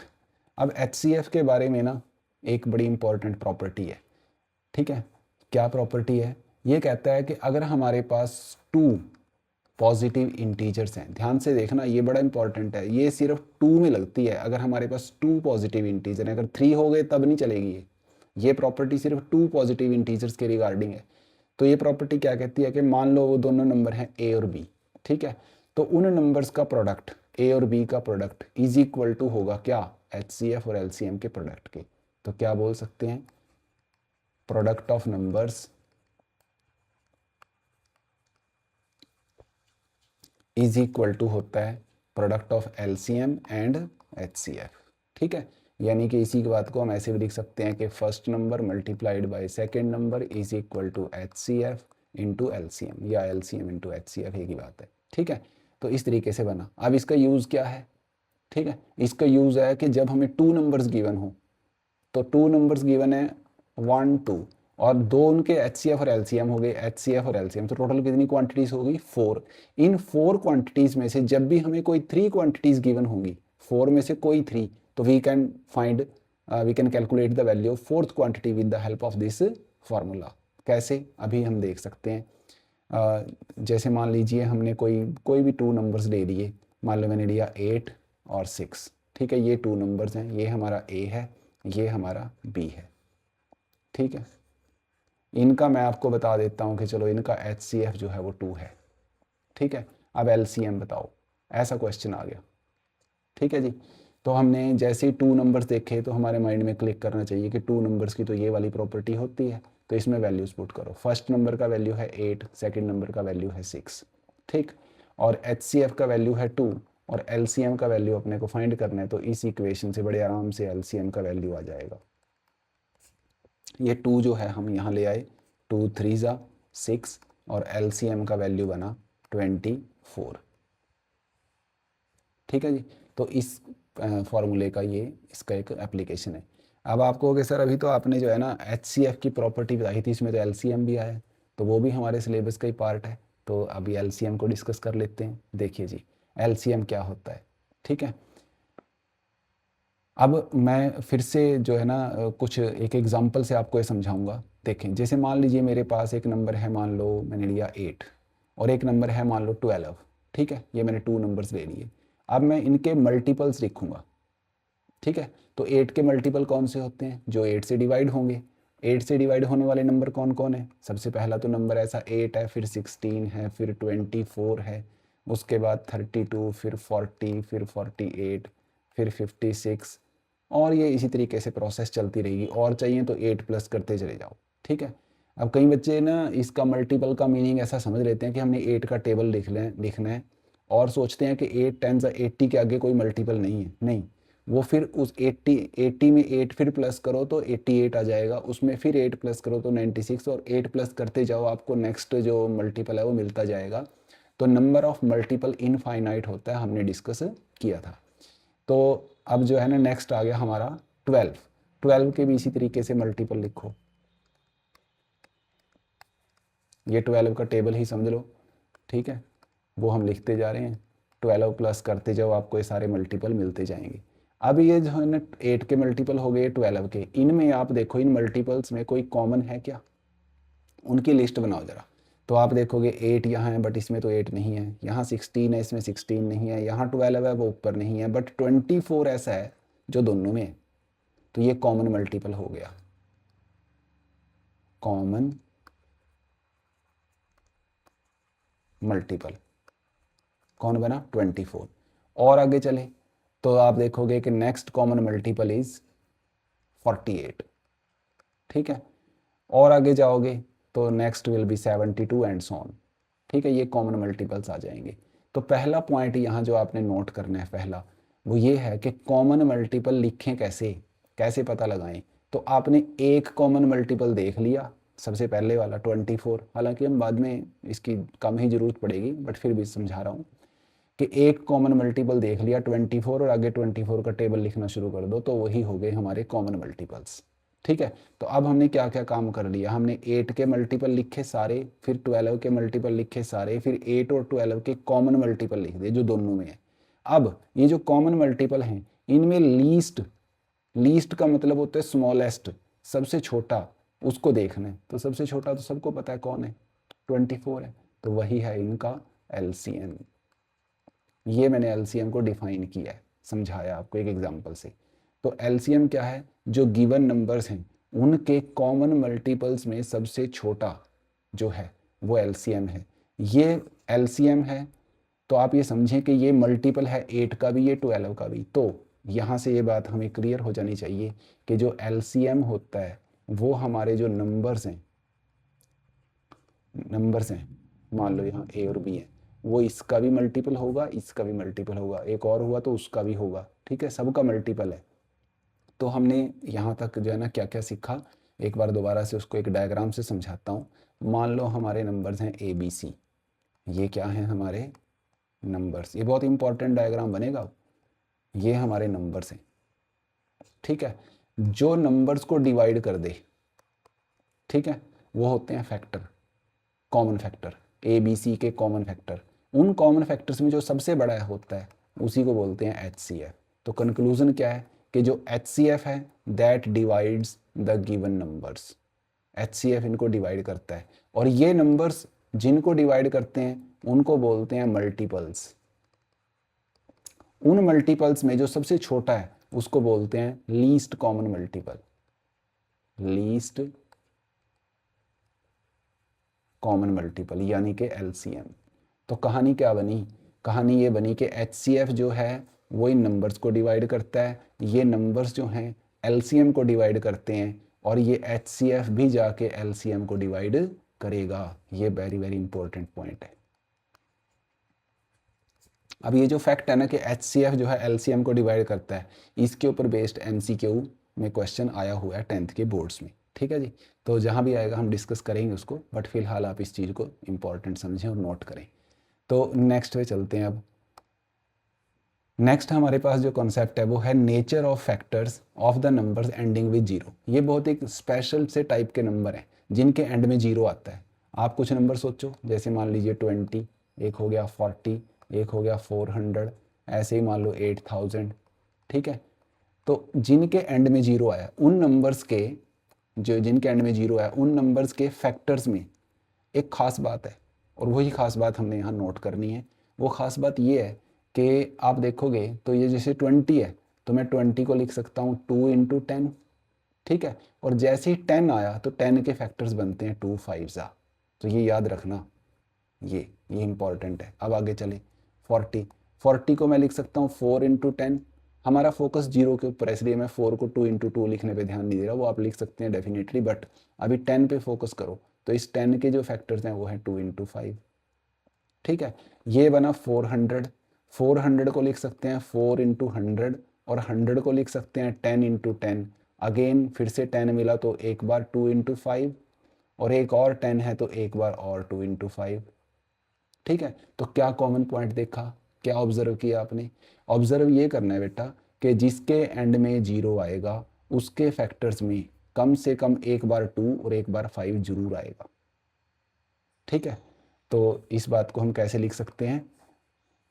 Speaker 1: अब HCF के बारे में ना एक बड़ी इंपॉर्टेंट प्रॉपर्टी है। ठीक है, क्या प्रॉपर्टी है? ये कहता है कि अगर हमारे पास 2 पॉजिटिव इंटीजर्स हैं, ध्यान से देखना, ये बड़ा इंपॉर्टेंट है, ये सिर्फ 2 में लगती है। अगर हमारे पास 2 पॉजिटिव इंटीजर हैं, अगर 3 हो गए तब नहीं चलेगी ये प्रॉपर्टी सिर्फ 2 पॉजिटिव इंटीजर्स के रिगार्डिंग है। तो ये प्रॉपर्टी क्या कहती है कि मान लो वो दोनों नंबर हैं A और B। ठीक है, तो उन नंबर्स का प्रोडक्ट, A और B का प्रोडक्ट इज इक्वल टू होगा क्या? HCF और LCM के प्रोडक्ट के। तो क्या बोल सकते हैं? Product of numbers is equal to होता है product of LCM and HCF। ठीक है, यानी कि इसी की बात को हम ऐसे भी लिख सकते हैं कि first number multiplied by second number is equal to HCF into LCM, या LCM इंटू HCF, एक ही बात है। ठीक है, तो इस तरीके से बना। अब इसका यूज़ क्या है? ठीक है, इसका यूज़ है कि जब हमें 2 नंबर्स गिवन हो, तो 2 नंबर्स गिवन है 1 2, और 2 उनके HCF और LCM हो गए, HCF और LCM, तो टोटल कितनी क्वांटिटीज होगी? 4। इन 4 क्वांटिटीज में से जब भी हमें कोई 3 क्वांटिटीज गिवन होंगी, 4 में से कोई 3, तो we can find we can calculate the value of fourth quantity with the help of this formula. कैसे, अभी हम देख सकते हैं। जैसे मान लीजिए हमने कोई भी 2 नंबर्स ले लिए, मान लो मैंने लिया 8 और 6, ठीक है, ये 2 नंबर्स हैं, ये हमारा ए है, ये हमारा बी है, ठीक है। इनका मैं आपको बता देता हूँ कि चलो इनका HCF जो है वो 2 है, ठीक है। अब LCM बताओ, ऐसा क्वेश्चन आ गया, ठीक है जी। तो हमने जैसे ही 2 नंबर्स देखे तो हमारे माइंड में क्लिक करना चाहिए कि 2 नंबर्स की तो ये वाली प्रॉपर्टी होती है, तो इसमें वैल्यूज पुट करो। फर्स्ट नंबर का वैल्यू है 8, सेकंड नंबर का वैल्यू है 6, ठीक, और HCF का वैल्यू है 2 और LCM का वैल्यू अपने को फाइंड करना है, तो इस इक्वेशन से बड़े आराम से LCM का वैल्यू आ जाएगा। ये 2 जो है हम यहाँ ले आए, 2 3 ज़ा 6 और LCM का वैल्यू बना 24, ठीक है जी। तो इस फॉर्मूले का ये इसका एक एप्लीकेशन है। अब आप कहोगे सर अभी तो आपने जो है ना HCF की प्रॉपर्टी बताई थी, इसमें तो LCM भी आया, तो वो भी हमारे सिलेबस का ही पार्ट है, तो अभी LCM को डिस्कस कर लेते हैं। देखिए जी LCM क्या होता है, ठीक है। अब मैं फिर से जो है ना कुछ एक एग्जांपल से आपको ये समझाऊंगा। देखें, जैसे मान लीजिए मेरे पास एक नंबर है, मान लो मैंने लिया 8 और एक नंबर है मान लो 12, ठीक है, ये मैंने 2 नंबर्स ले लिए। अब मैं इनके मल्टीपल्स लिखूंगा, ठीक है। तो 8 के मल्टीपल कौन से होते हैं, जो 8 से डिवाइड होंगे। 8 से डिवाइड होने वाले नंबर कौन कौन है, सबसे पहला तो नंबर ऐसा 8 है, फिर 16 है, फिर 24 है, उसके बाद 32, फिर 40, फिर 48, फिर 56, और ये इसी तरीके से प्रोसेस चलती रहेगी। और चाहिए तो 8 प्लस करते चले जाओ, ठीक है। अब कई बच्चे ना इसका मल्टीपल का मीनिंग ऐसा समझ लेते हैं कि हमने 8 का टेबल लिखना है और सोचते हैं कि 8 10 80 के आगे कोई मल्टीपल नहीं है। नहीं, वो फिर उस 80 में 8 फिर प्लस करो तो 88 आ जाएगा, उसमें फिर 8 प्लस करो तो 96, और 8 प्लस करते जाओ, आपको नेक्स्ट जो मल्टीपल है वो मिलता जाएगा। तो नंबर ऑफ मल्टीपल इनफाइनाइट होता है, हमने डिस्कस किया था। तो अब जो है ना नेक्स्ट आ गया हमारा 12 के भी इसी तरीके से मल्टीपल लिखो, ये 12 का टेबल ही समझ लो, ठीक है, वो हम लिखते जा रहे हैं। 12 प्लस करते जाओ, आपको ये सारे मल्टीपल मिलते जाएंगे। अब ये जो है ना 8 के मल्टीपल हो गए 12 के, इनमें आप देखो इन मल्टीपल्स में कोई कॉमन है क्या, उनकी लिस्ट बनाओ ज़रा। तो आप देखोगे 8 यहाँ है बट इसमें तो 8 नहीं है, यहाँ 16 है इसमें 16 नहीं है, यहाँ 12 है वो ऊपर नहीं है, बट 24 ऐसा है जो दोनों में है, तो ये कॉमन मल्टीपल हो गया। कॉमन मल्टीपल कौन बना, 24। और आगे चले तो आप देखोगे कि नेक्स्ट कॉमन मल्टीपल इज 48, ठीक है। और आगे जाओगे तो next will be 72 and so on, ठीक है, ये कॉमन मल्टीपल्स आ जाएंगे। तो पहला पॉइंट यहाँ जो आपने नोट करना है पहला, वो ये है कि कॉमन मल्टीपल लिखें कैसे, कैसे पता लगाएं। तो आपने एक कॉमन मल्टीपल देख लिया, सबसे पहले वाला 24, हालांकि हम बाद में इसकी कम ही ज़रूरत पड़ेगी, बट फिर भी समझा रहा हूँ कि एक कॉमन मल्टीपल देख लिया 24 और आगे 24 का टेबल लिखना शुरू कर दो, तो वही हो गए हमारे कॉमन मल्टीपल्स, ठीक है। तो अब हमने क्या क्या काम कर लिया, हमने 8 के मल्टीपल लिखे सारे, फिर 12 के मल्टीपल लिखे सारे, फिर 8 और 12 के कॉमन मल्टीपल लिख दिए जो दोनों में है। अब ये जो कॉमन मल्टीपल हैं इनमें लीस्ट का मतलब होता है स्मॉलेस्ट, सबसे छोटा, उसको देखना है। तो सबसे छोटा तो सबको पता है कौन है, 24 है, तो वही है इनका LCM। ये मैंने LCM को डिफाइन किया है, समझाया आपको एक एग्जांपल से। तो LCM क्या है, जो गिवन नंबर्स हैं उनके कॉमन मल्टीपल्स में सबसे छोटा जो है वो LCM है। ये LCM है, तो आप ये समझें कि ये मल्टीपल है 8 का भी, ये 12 का भी। तो यहाँ से ये बात हमें क्लियर हो जानी चाहिए कि जो LCM होता है वो हमारे जो नंबर्स हैं, मान लो यहाँ A और B है, वो इसका भी मल्टीपल होगा, इसका भी मल्टीपल होगा, एक और हुआ तो उसका भी होगा, ठीक है, सबका मल्टीपल है। तो हमने यहाँ तक जो है ना क्या क्या सीखा, एक बार दोबारा से उसको एक डायग्राम से समझाता हूँ। मान लो हमारे नंबर्स हैं ABC, ये क्या हैं हमारे नंबर्स, ये बहुत इंपॉर्टेंट डायग्राम बनेगा। ये हमारे नंबर्स हैं, ठीक है, जो नंबर्स को डिवाइड कर दे, ठीक है, वो होते हैं फैक्टर, कॉमन फैक्टर, ABC के कॉमन फैक्टर। उन कॉमन फैक्टर्स में जो सबसे बड़ा होता है उसी को बोलते हैं HCF। तो कंक्लूजन क्या है कि जो HCF है that divides the given numbers, HCF इनको डिवाइड करता है, और ये नंबर्स जिनको डिवाइड करते हैं उनको बोलते हैं मल्टीपल्स। उन मल्टीपल्स में जो सबसे छोटा है उसको बोलते हैं least common multiple, least common multiple यानी कि LCM। तो कहानी क्या बनी? कहानी ये बनी कि HCF जो है वो इन नंबर्स को डिवाइड करता है, ये नंबर्स जो हैं LCM को डिवाइड करते हैं, और ये HCF भी जाके LCM को डिवाइड करेगा। ये वेरी वेरी इंपॉर्टेंट पॉइंट है। अब ये जो फैक्ट है ना कि HCF जो है LCM को डिवाइड करता है, इसके ऊपर बेस्ड MCQ में क्वेश्चन आया हुआ है 10th के बोर्ड्स में। ठीक है जी, तो जहाँ भी आएगा हम डिस्कस करेंगे उसको, बट फिलहाल आप इस चीज़ को इम्पॉर्टेंट समझें और नोट करें। तो नेक्स्ट पे चलते हैं। अब नेक्स्ट हमारे पास जो कॉन्सेप्ट है वो है nature of factors of the numbers ending with zero. ये बहुत एक स्पेशल से टाइप के नंबर हैं जिनके एंड में जीरो आता है। आप कुछ नंबर सोचो, जैसे मान लीजिए 20, एक हो गया 40, एक हो गया 400, ऐसे ही मान लो 8000। ठीक है, तो जिनके एंड में जीरो आया उन नंबर्स के, जो जिनके एंड में जीरो आया उन नंबर्स के फैक्टर्स में एक खास बात है, और वही खास बात हमने यहाँ नोट करनी है। वो खास बात ये है कि आप देखोगे तो ये जैसे 20 है तो मैं 20 को लिख सकता हूँ 2 × 10। ठीक है, और जैसे ही 10 आया तो 10 के फैक्टर्स बनते हैं 2 5 जा। तो ये याद रखना, ये इंपॉर्टेंट है। अब आगे चले 40 को मैं लिख सकता हूँ 4 × 10। हमारा फोकस जीरो के ऊपर है इसलिए मैं 4 को 2 × 2 लिखने पे ध्यान नहीं दे रहा, वो आप लिख सकते हैं डेफिनेटली, बट अभी 10 पे फोकस करो। तो इस 10 के जो फैक्टर्स हैं वो हैं 2 × 5। ठीक है, ये बना 400। 400 को लिख सकते हैं 4 × 100, और 100 को लिख सकते हैं 10 × 10। अगेन फिर से 10 मिला तो एक बार 2 × 5, और एक और 10 है तो एक बार और 2 × 5। ठीक है, तो क्या कॉमन पॉइंट देखा, क्या ऑब्जर्व किया आपने? ऑब्जर्व ये करना है बेटा कि जिसके एंड में जीरो आएगा उसके फैक्टर्स में कम से कम एक बार 2 और एक बार 5 जरूर आएगा। ठीक है, तो इस बात को हम कैसे लिख सकते हैं?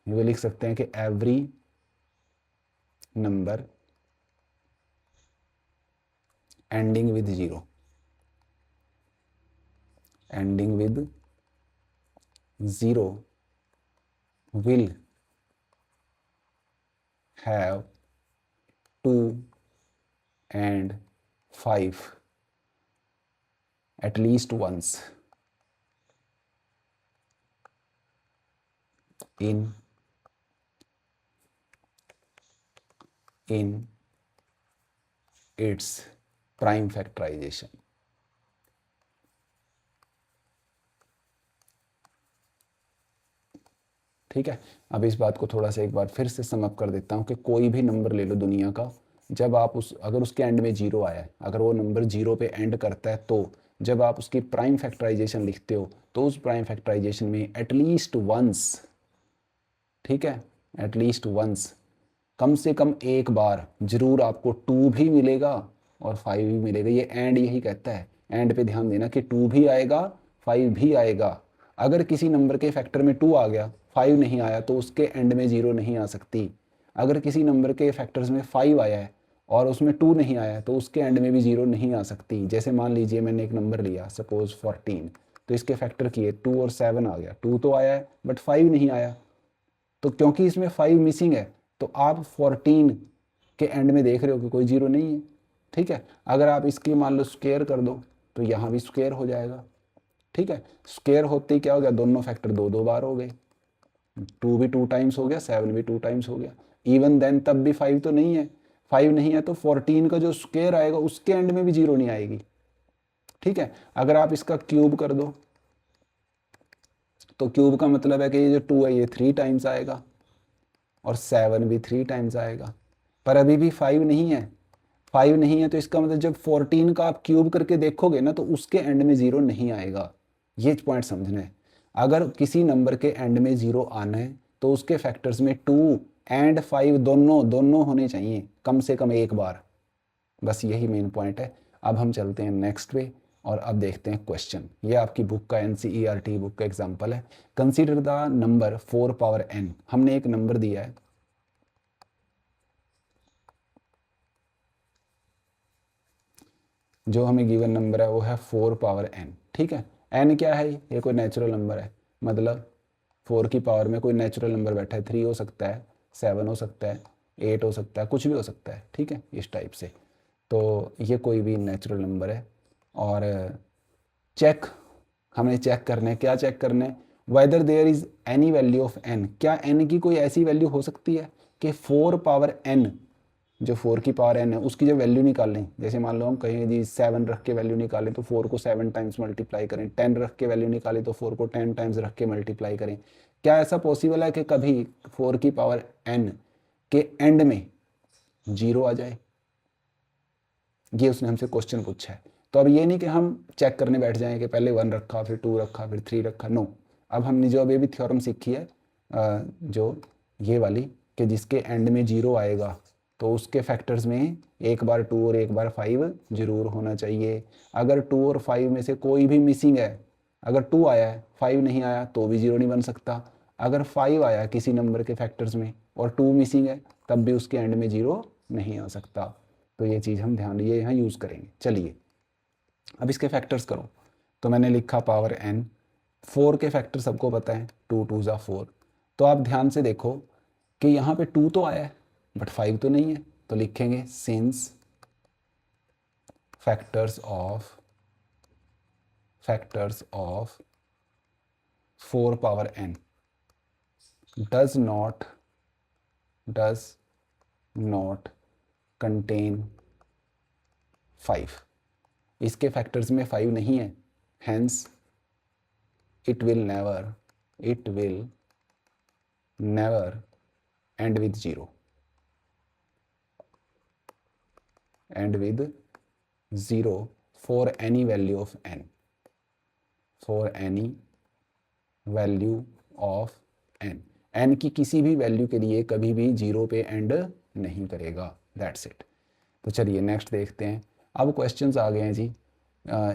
Speaker 1: ये लिख सकते हैं कि every number ending with zero, ending with zero will have 2 and 5 at least once in its prime factorization। ठीक है, अब इस बात को थोड़ा सा एक बार फिर से समअप कर देता हूँ कि कोई भी नंबर ले लो दुनिया का, जब आप अगर उसके एंड में जीरो आया है, अगर वो नंबर जीरो पे एंड करता है, तो जब आप उसकी प्राइम फैक्टराइजेशन लिखते हो तो उस प्राइम फैक्टराइजेशन में एटलीस्ट वंस, ठीक है, एटलीस्ट वंस, कम से कम एक बार जरूर आपको 2 भी मिलेगा और 5 भी मिलेगा। ये एंड यही कहता है, एंड पे ध्यान देना कि 2 भी आएगा 5 भी आएगा। अगर किसी नंबर के फैक्टर में 2 आ गया 5 नहीं आया तो उसके एंड में जीरो नहीं आ सकती। अगर किसी नंबर के फैक्टर्स में 5 आया है और उसमें 2 नहीं आया तो उसके एंड में भी जीरो नहीं आ सकती। जैसे मान लीजिए मैंने एक नंबर लिया सपोज 14, तो इसके फैक्टर किए 2 और 7 आ गया, 2 तो आया है बट 5 नहीं आया, तो क्योंकि इसमें 5 मिसिंग है तो आप 14 के एंड में देख रहे हो कि कोई जीरो नहीं है। ठीक है, अगर आप इसकी मान लो स्क्वायर कर दो तो यहाँ भी स्क्वायर हो जाएगा। ठीक है, स्क्वायर होते ही क्या हो गया, दोनों फैक्टर 2 बार हो गए, 2 भी 2 टाइम्स हो गया, 7 भी 2 टाइम्स हो गया। इवन देन तब भी 5 तो नहीं है, 5 नहीं है तो 14 का जो स्क्वायर आएगा उसके एंड में भी जीरो नहीं आएगी। ठीक है, अगर आप इसका क्यूब कर दो तो क्यूब का मतलब है कि ये जो 2 है ये 3 टाइम्स आएगा और 7 भी 3 टाइम्स आएगा, पर अभी भी 5 नहीं है। 5 नहीं है तो इसका मतलब जब 14 का आप क्यूब करके देखोगे ना तो उसके एंड में जीरो नहीं आएगा। ये पॉइंट समझना है, अगर किसी नंबर के एंड में जीरो आना है तो उसके फैक्टर्स में 2 एंड 5 दोनों होने चाहिए कम से कम एक बार। बस यही मेन पॉइंट है। अब हम चलते हैं नेक्स्ट पे और अब देखते हैं क्वेश्चन। ये आपकी बुक का NCERT बुक का एग्जांपल है। Consider the number 4 power n। हमने एक नंबर दिया है जो हमें गिवन नंबर है वो है 4 पावर n, ठीक है। n क्या है, ये कोई नेचुरल नंबर है, मतलब 4 की पावर में कोई नेचुरल नंबर बैठा है, 3 हो सकता है, 7 हो सकता है, 8 हो सकता है, कुछ भी हो सकता है, ठीक है, इस टाइप से। तो ये कोई भी नेचुरल नंबर है। और चेक, हमें चेक करना है, क्या चेक करना है, whether there is any value of n, क्या n की कोई ऐसी वैल्यू हो सकती है कि 4 पावर n, जो 4 की पावर n है उसकी जो वैल्यू निकालें, जैसे मान लो हम कहें जी 7 रख के वैल्यू निकालें तो 4 को 7 टाइम्स मल्टीप्लाई करें, 10 रख के वैल्यू निकालें तो 4 को 10 टाइम्स रख के मल्टीप्लाई करें। क्या ऐसा पॉसिबल है कि कभी 4 की पावर n के एंड में 0 आ जाए? ये उसने हमसे क्वेश्चन पूछा है। तो अब ये नहीं कि हम चेक करने बैठ जाएं कि पहले 1 रखा फिर 2 रखा फिर 3 रखा, नो। अब हमने जो अभी भी थ्योरम सीखी है जो ये वाली, कि जिसके एंड में 0 आएगा तो उसके फैक्टर्स में एक बार 2 और एक बार 5 जरूर होना चाहिए। अगर 2 और 5 में से कोई भी मिसिंग है, अगर 2 आया है 5 नहीं आया तो भी 0 नहीं बन सकता। अगर 5 आया किसी नंबर के फैक्टर्स में और 2 मिसिंग है तब भी उसके एंड में 0 नहीं आ सकता। तो ये चीज़ हम ध्यान ये यहाँ यूज़ करेंगे। चलिए अब इसके फैक्टर्स करो। तो मैंने लिखा पावर n, 4 के फैक्टर सबको पता है, 2 2 ज़ा 4। तो आप ध्यान से देखो कि यहाँ पे 2 तो आया है बट 5 तो नहीं है, तो लिखेंगे since factors of 4 power n does not contain 5, इसके फैक्टर्स में 5 नहीं है, hence it will never end with 0 for any value of n, n की किसी भी वैल्यू के लिए कभी भी 0 पे एंड नहीं करेगा, दैट्स इट। तो चलिए नेक्स्ट देखते हैं। अब क्वेश्चंस आ गए हैं जी।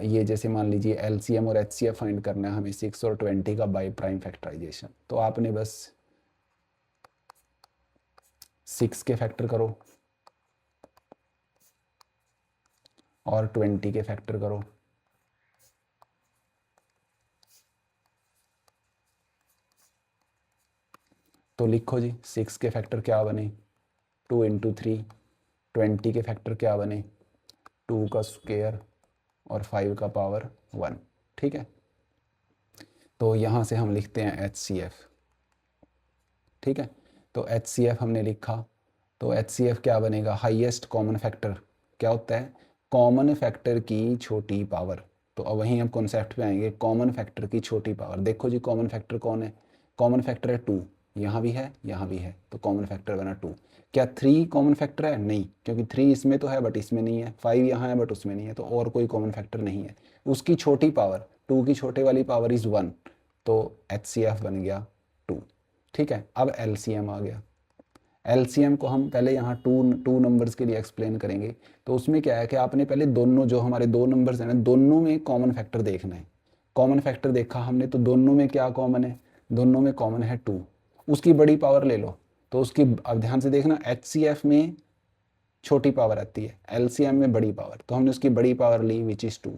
Speaker 1: ये जैसे मान लीजिए LCM और HCF फाइंड करना है हमें 6 और 20 का बाई प्राइम फैक्टराइजेशन। तो आपने बस 6 के फैक्टर करो और 20 के फैक्टर करो। तो लिखो जी 6 के फैक्टर क्या बने, 2 × 3, 20 के फैक्टर क्या बने, 2 का स्क्वायर और 5 का पावर 1, ठीक है। तो यहाँ से हम लिखते हैं HCF, ठीक है। तो HCF हमने लिखा, तो HCF क्या बनेगा, हाईएस्ट कॉमन फैक्टर क्या होता है, कॉमन फैक्टर की छोटी पावर। तो अब वहीं हम कॉन्सेप्ट पे आएंगे, कॉमन फैक्टर की छोटी पावर। देखो जी कॉमन फैक्टर कौन है, कॉमन फैक्टर है 2, यहाँ भी है यहाँ भी है, तो कॉमन फैक्टर बना 2। क्या 3 कॉमन फैक्टर है, नहीं, क्योंकि 3 इसमें तो है बट इसमें नहीं है, 5 यहाँ है बट उसमें नहीं है, तो और कोई कॉमन फैक्टर नहीं है। उसकी छोटी पावर 2 की छोटे वाली पावर इज़ 1, तो HCF बन गया 2, ठीक है। अब LCM आ गया। LCM को हम पहले यहाँ टू नंबर्स के लिए एक्सप्लेन करेंगे। तो उसमें क्या है कि आपने पहले दोनों जो हमारे दो नंबर्स हैं ना, दोनों में कॉमन फैक्टर देखना है। कॉमन फैक्टर देखा हमने तो दोनों में क्या कॉमन है, दोनों में कॉमन है 2, उसकी बड़ी पावर ले लो। तो उसकी अब ध्यान से देखना, HCF में छोटी पावर आती है, LCM में बड़ी पावर, तो हमने उसकी बड़ी पावर ली विच इज़ 2,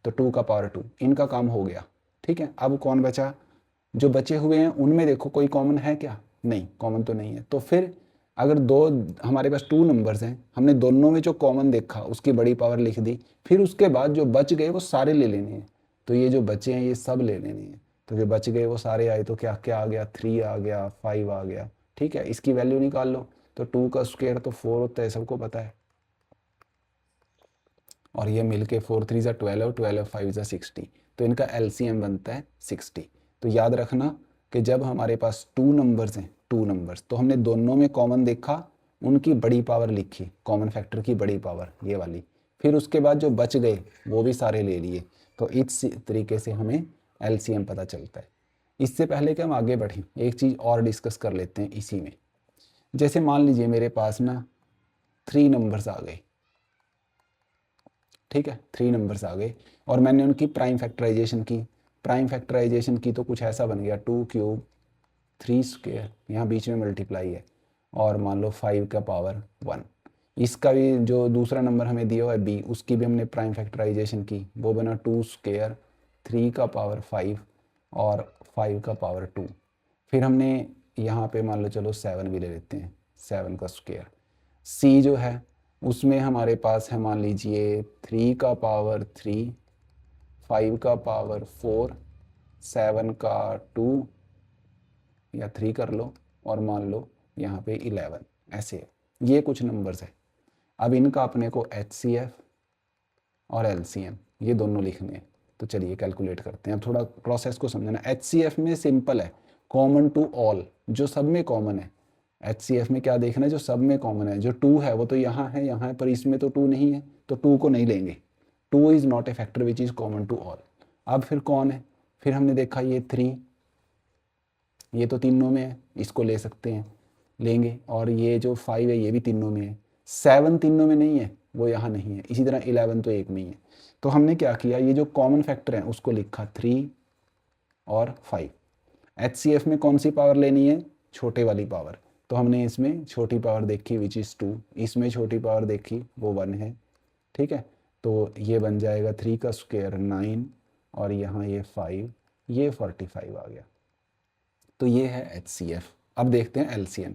Speaker 1: तो 2 का पावर 2, इनका काम हो गया, ठीक है। अब कौन बचा, जो बचे हुए हैं उनमें देखो कोई कॉमन है क्या, नहीं, कॉमन तो नहीं है। तो फिर अगर दो हमारे पास 2 नंबर्स हैं, हमने दोनों में जो कॉमन देखा उसकी बड़ी पावर लिख दी, फिर उसके बाद जो बच गए वो सारे ले लेने हैं। तो ये जो बचे हैं ये सब ले लेने हैं, तो जो बच गए वो सारे आए, तो क्या क्या आ गया, 3 आ गया, 5 आ गया, ठीक है। इसकी वैल्यू निकाल लो, तो 2 का स्क्वायर तो 4 होता है, सबको पता है, और ये मिलके 4 3 ज़ा 12, 12 5 ज़ा 60, तो इनका LCM बनता है 60। तो याद रखना कि जब हमारे पास 2 नंबर्स हैं, 2 नंबर्स, तो हमने दोनों में कॉमन देखा, उनकी बड़ी पावर लिखी, कॉमन फैक्टर की बड़ी पावर ये वाली, फिर उसके बाद जो बच गए वो भी सारे ले लिए। तो इस तरीके से हमें LCM पता चलता है। इससे पहले कि हम आगे बढ़ें एक चीज़ और डिस्कस कर लेते हैं इसी में। जैसे मान लीजिए मेरे पास ना 3 नंबर्स आ गए, ठीक है, 3 नंबर्स आ गए और मैंने उनकी प्राइम फैक्टराइजेशन की। प्राइम फैक्टराइजेशन की तो कुछ ऐसा बन गया, 2 क्यूब 3 स्क्वायर, यहाँ बीच में मल्टीप्लाई है, और मान लो 5 का पावर 1। इसका भी जो दूसरा नंबर हमें दिया हुआ है b, उसकी भी हमने प्राइम फैक्टराइजेशन की, वो बना 2 स्क्वायर 3 का पावर 5 और 5 का पावर 2। फिर हमने यहाँ पे मान लो चलो 7 भी ले लेते हैं, 7 का स्क्वायर। c जो है उसमें हमारे पास है मान लीजिए 3 का पावर 3, 5 का पावर 4, 7 का 2 या 3 कर लो, और मान लो यहाँ पे 11, ऐसे है। ये कुछ नंबर्स है। अब इनका अपने को HCF और LCM ये दोनों लिखने हैं। तो चलिए कैलकुलेट करते हैं। अब थोड़ा प्रोसेस को समझना। HCF में सिंपल है, कॉमन टू ऑल, जो सब में कॉमन है। HCF में क्या देखना है, जो सब में कॉमन है। जो 2 है वो तो यहाँ है, पर इसमें तो 2 नहीं है, तो 2 को नहीं लेंगे। 2 is not a factor which is common to all. अब फिर कौन है, फिर हमने देखा ये 3, ये तो तीनों में है, इसको ले सकते हैं, लेंगे। और ये जो 5 है ये भी तीनों में है। 7 तीनों में नहीं है, वो यहाँ नहीं है। इसी तरह 11 तो एक में ही है। तो हमने क्या किया, ये जो कॉमन फैक्टर है उसको लिखा 3 और 5। HCF में कौन सी पावर लेनी है, छोटे वाली पावर। तो हमने इसमें छोटी पावर देखी विच इज़ 2, इसमें छोटी पावर देखी वो 1 है, ठीक है। तो ये बन जाएगा 3 का स्क्वायर 9, और यहाँ ये 5, ये 45 आ गया। तो ये है HCF। अब देखते हैं LCM।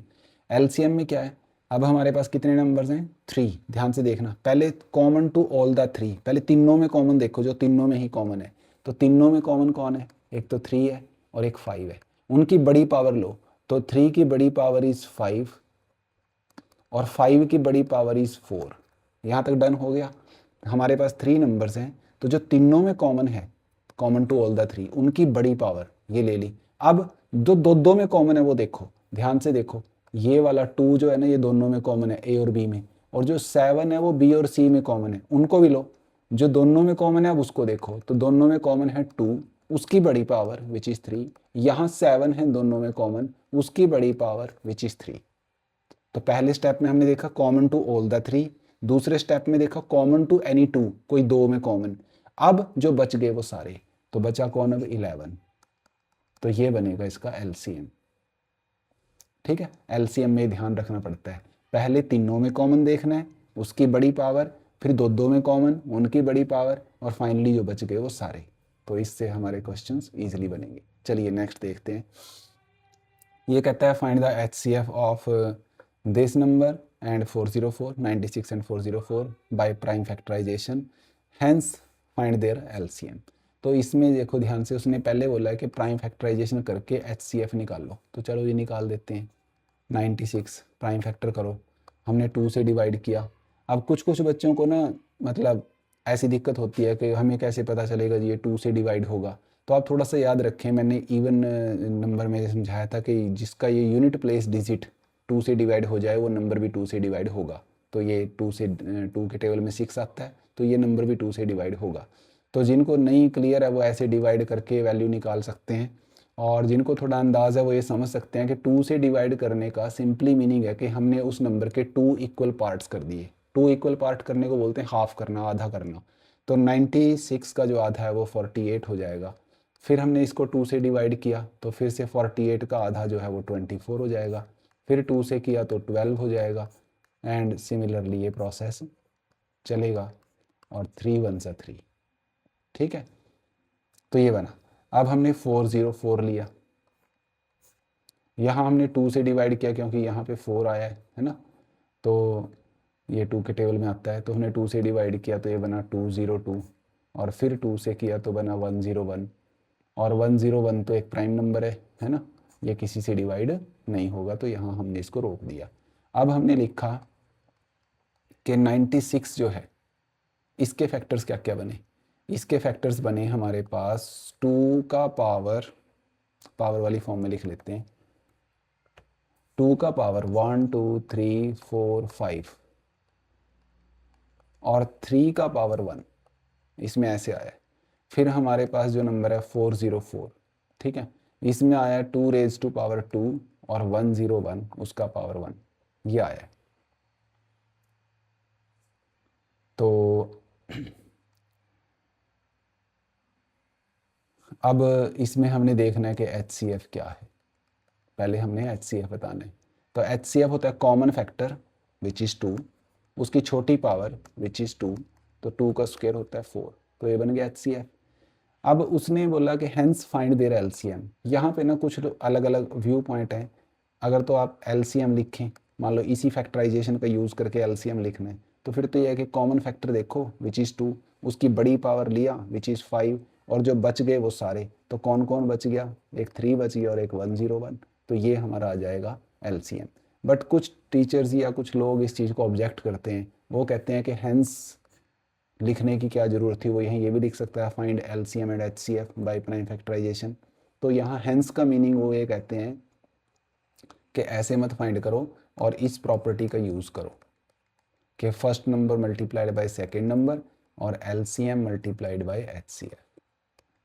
Speaker 1: LCM में क्या है, अब हमारे पास कितने नंबर्स हैं, 3। ध्यान से देखना, पहले कॉमन टू ऑल द 3, पहले तीनों में कॉमन देखो, जो तीनों में ही कॉमन है। तो तीनों में कॉमन कौन है, एक तो 3 है और एक 5 है। उनकी बड़ी पावर लो, तो 3 की बड़ी पावर इज़ 5 और 5 की बड़ी पावर इज़ 4। यहाँ तक डन हो गया। हमारे पास 3 नंबर्स हैं, तो जो तीनों में कॉमन है, कॉमन टू ऑल द 3, उनकी बड़ी पावर ये ले ली। अब जो दो में कॉमन है वो देखो, ध्यान से देखो। ये वाला 2 जो है ना, ये दोनों में कॉमन है, A और B में। और जो 7 है वो B और C में कॉमन है, उनको भी लो। जो दोनों में कॉमन है अब उसको देखो, तो दोनों में कॉमन है 2, उसकी बड़ी पावर विच इज़ 3। यहाँ 7 है दोनों में कॉमन, उसकी बड़ी पावर विच इज़ 3। तो पहले स्टेप में हमने देखा कॉमन टू ऑल द 3, दूसरे स्टेप में देखा कॉमन टू एनी 2, कोई 2 में कॉमन। अब जो बच गए वो सारे, तो बचा कौन अब 11। तो ये बनेगा इसका LCM, ठीक है। LCM में ध्यान रखना पड़ता है, पहले तीनों में कॉमन देखना है, उसकी बड़ी पावर, फिर दो में कॉमन, उनकी बड़ी पावर, और फाइनली जो बच गए वो सारे। तो इससे हमारे क्वेश्चंस इजीली बनेंगे। चलिए नेक्स्ट देखते हैं। ये कहता है find the HCF of this number and 404, 96 and 404 by prime factorisation, hence find their LCM। तो इसमें देखो ध्यान से, उसने पहले बोला है कि प्राइम फैक्टराइजेशन करके HCF निकाल लो। तो चलो ये निकाल देते हैं। 96 प्राइम फैक्टर करो, हमने 2 से डिवाइड किया। अब कुछ कुछ बच्चों को ना मतलब ऐसी दिक्कत होती है कि हमें कैसे पता चलेगा जी ये 2 से डिवाइड होगा। तो आप थोड़ा सा याद रखें, मैंने इवन नंबर में समझाया था कि जिसका ये यूनिट प्लेस डिजिट 2 से डिवाइड हो जाए वो नंबर भी 2 से डिवाइड होगा। तो ये 2 के टेबल में 6 आता है, तो ये नंबर भी 2 से डिवाइड होगा। तो जिनको नहीं क्लियर है वो ऐसे डिवाइड करके वैल्यू निकाल सकते हैं, और जिनको थोड़ा अंदाज़ है वो ये समझ सकते हैं कि 2 से डिवाइड करने का सिंपली मीनिंग है कि हमने उस नंबर के 2 इक्वल पार्ट्स कर दिए। 2 इक्वल पार्ट करने को बोलते हैं हाफ करना, आधा करना। तो 96 का जो आधा है वो 48 हो जाएगा। फिर हमने इसको 2 से डिवाइड किया, तो फिर से 48 का आधा जो है वो 24 हो जाएगा। फिर 2 से किया तो 12 हो जाएगा, एंड सिमिलरली ये प्रोसेस चलेगा। और 3 1 सा 3, ठीक है। तो ये बना। अब हमने 404 लिया, यहाँ हमने 2 से डिवाइड किया क्योंकि यहाँ पे 4 आया है ना, तो ये 2 के टेबल में आता है। तो हमने 2 से डिवाइड किया तो ये बना 202, और फिर 2 से किया तो बना 101। और 101 तो एक प्राइम नंबर है ना, ये किसी से डिवाइड नहीं होगा, तो यहाँ हमने इसको रोक दिया। अब हमने लिखा कि 96 जो है इसके फैक्टर्स क्या क्या बने। इसके फैक्टर्स बने हमारे पास 2 का पावर वाली फॉर्म में लिख लेते हैं, 2 का पावर 1 2 3 4 5 और 3 का पावर 1, इसमें ऐसे आया है। फिर हमारे पास जो नंबर है 404, ठीक है, इसमें आया 2 रेज टू पावर 2 और 101 उसका पावर 1, ये आया है। तो अब इसमें हमने देखना है कि HCF क्या है। पहले हमने HCF बताना है। तो HCF होता है कॉमन फैक्टर विच इज़ 2, उसकी छोटी पावर विच इज़ 2, तो 2 का स्क्वायर होता है 4, तो ये बन गया HCF। अब उसने बोला कि हेंस फाइंड देयर LCM। यहाँ पे ना कुछ अलग अलग व्यू पॉइंट हैं। अगर तो आप LCM लिखें, मान लो इसी फैक्टराइजेशन का यूज़ करके LCM लिखना है, तो फिर तो ये है कि कॉमन फैक्टर देखो विच इज़ 2, उसकी बड़ी पावर लिया विच इज़ 5, और जो बच गए वो सारे, तो कौन कौन बच गया, एक 3 बच गया और एक 101, तो ये हमारा आ जाएगा LCM। बट कुछ टीचर्स या कुछ लोग इस चीज़ को ऑब्जेक्ट करते हैं, वो कहते हैं कि हेंस लिखने की क्या ज़रूरत थी, वो यहीं ये भी लिख सकता है find LCM and HCF by prime factorisation. तो यहाँ हेंस का मीनिंग वो ये कहते हैं कि ऐसे मत फाइंड करो और इस प्रॉपर्टी का यूज़ करो कि first number multiplied by second number और LCM मल्टीप्लाइड बाय HCF।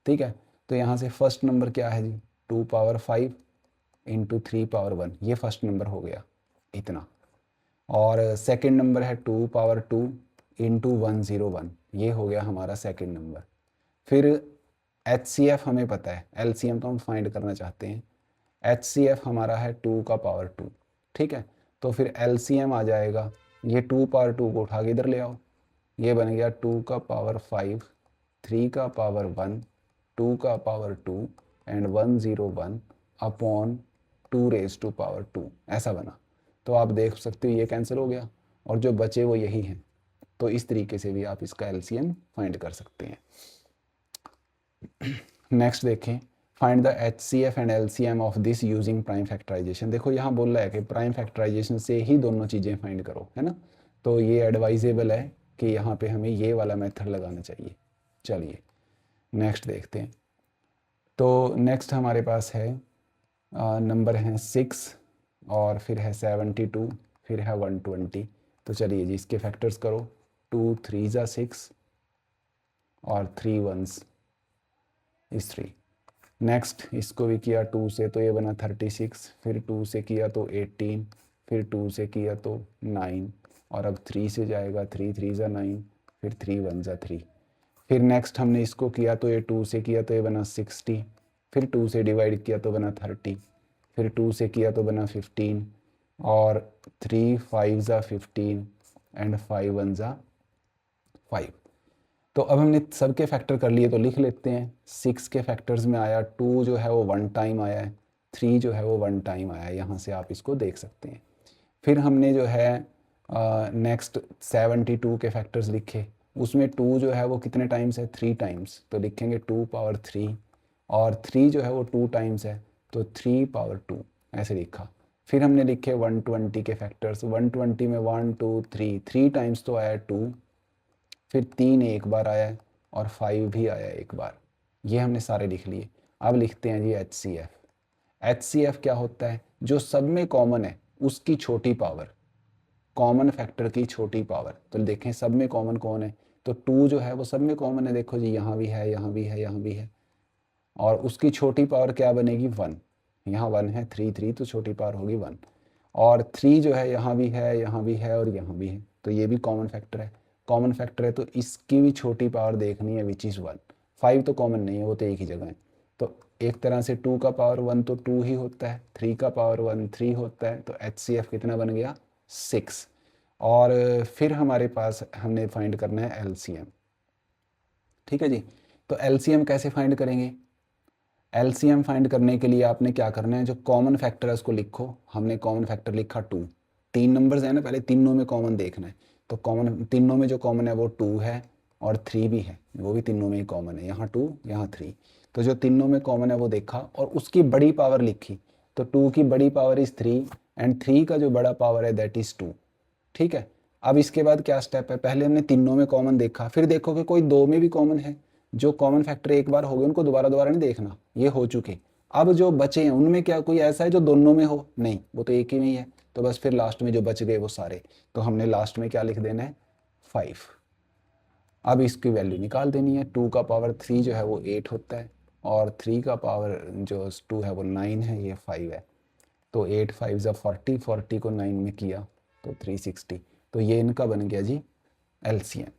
Speaker 1: ठीक है, तो यहाँ से फर्स्ट नंबर क्या है जी, 2 पावर 5 इंटू 3 पावर 1, ये फर्स्ट नंबर हो गया इतना, और सेकेंड नंबर है 2 पावर 2 इंटू 101, ये हो गया हमारा सेकेंड नंबर। फिर HCF हमें पता है, LCM तो हम फाइंड करना चाहते हैं। HCF हमारा है 2 का पावर 2, ठीक है, तो फिर LCM आ जाएगा, ये 2 पावर 2 को उठा के इधर ले आओ, ये बन गया 2 का पावर 5, 3 का पावर 1, 2 का power 2 and 101 upon 2 raise to power 2, ऐसा बना। तो आप देख सकते हो ये कैंसिल हो गया और जो बचे वो यही हैं। तो इस तरीके से भी आप इसका LCM फाइंड कर सकते हैं। नेक्स्ट देखें, find the HCF and LCM of this using prime factorisation. देखो यहाँ बोल रहा है कि प्राइम फैक्टराइजेशन से ही दोनों चीज़ें फाइंड करो, है ना, तो ये एडवाइजेबल है कि यहाँ पे हमें ये वाला मेथड लगाना चाहिए। चलिए नेक्स्ट देखते हैं। तो नेक्स्ट हमारे पास है नंबर हैं 6 और फिर है 72, फिर है 120। तो चलिए जी इसके फैक्टर्स करो, 2 3 ज़ा 6 और 3 1s इस 3। नेक्स्ट इसको भी किया 2 से तो ये बना 36, फिर 2 से किया तो 18, फिर 2 से किया तो 9, और अब 3 से जाएगा, 3 3 ज़ा 9, फिर 3 1 ज़ा 3। फिर नेक्स्ट हमने इसको किया तो ये 2 से किया तो ये बना 60, फिर 2 से डिवाइड किया तो बना 30, फिर 2 से किया तो बना 15, और 3 5 ज़ा 15 एंड 5 1 ज़ा 5। तो अब हमने सबके फैक्टर कर लिए तो लिख लेते हैं। 6 के फैक्टर्स में आया, 2 जो है वो 1 टाइम आया है, 3 जो है वो 1 टाइम आया है, यहाँ से आप इसको देख सकते हैं। फिर हमने जो है नेक्स्ट 72 के फैक्टर्स लिखे, उसमें 2 जो है वो कितने टाइम्स है, 3 टाइम्स, तो लिखेंगे 2 पावर 3, और 3 जो है वो 2 टाइम्स है तो 3 पावर 2 ऐसे लिखा। फिर हमने लिखे 120 के फैक्टर्स, 120 में 1 2 3, 3 टाइम्स तो आया 2, फिर 3 एक बार आया है और 5 भी आया एक बार, ये हमने सारे लिख लिए। अब लिखते हैं जी HCF। HCF क्या होता है, जो सब में कॉमन है उसकी छोटी पावर, कॉमन फैक्टर की छोटी पावर। तो देखें सब में कॉमन कौन है, तो 2 जो है वो सब में कॉमन है, देखो जी यहाँ भी है, यहाँ भी है, यहाँ भी है, और उसकी छोटी पावर क्या बनेगी 1, यहाँ 1 है, 3 3 तो छोटी पावर होगी 1, और 3 जो है यहाँ भी है, यहाँ भी है और यहाँ भी है, तो ये भी कॉमन फैक्टर है। कॉमन फैक्टर है तो इसकी भी छोटी पावर देखनी है विच इज़ 1। 5 तो कॉमन नहीं है, वो तो एक ही जगह है, तो एक तरह से 2 का पावर 1 तो 2 ही होता है, 3 का पावर 1 3 होता है, तो HCF कितना बन गया 6। और फिर हमारे पास हमने फाइंड करना है LCM। ठीक है जी, तो LCM कैसे फाइंड करेंगे, LCM फाइंड करने के लिए आपने क्या करना है, जो कॉमन फैक्टर है उसको लिखो। हमने कॉमन फैक्टर लिखा 2, 3 नंबर्स है ना, पहले तीनों में कॉमन देखना है, तो कॉमन तीनों में जो कॉमन है वो 2 है और 3 भी है, वो भी तीनों में ही कॉमन है, यहाँ 2 यहाँ 3, तो जो तीनों में कॉमन है वो देखा और उसकी बड़ी पावर लिखी, तो 2 की बड़ी पावर इज़ 3 एंड 3 का जो बड़ा पावर है दैट इज़ 2। ठीक है, अब इसके बाद क्या स्टेप है, पहले हमने तीनों में कॉमन देखा, फिर देखो कि कोई 2 में भी कॉमन है, जो कॉमन फैक्टर एक बार हो गए उनको दोबारा दोबारा नहीं देखना, ये हो चुके। अब जो बचे हैं उनमें क्या कोई ऐसा है जो दोनों में हो, नहीं, वो तो एक ही में ही है, तो बस फिर लास्ट में जो बच गए वो सारे, तो हमने लास्ट में क्या लिख देना है 5। अब इसकी वैल्यू निकाल देनी है, 2 का पावर 3 जो है वो 8 होता है, और 3 का पावर जो 2 है वो 9 है, ये 5 है, तो 8 5 ज़ा 40, 40 को 9 में किया तो 360, तो ये इनका बन गया जी LCM।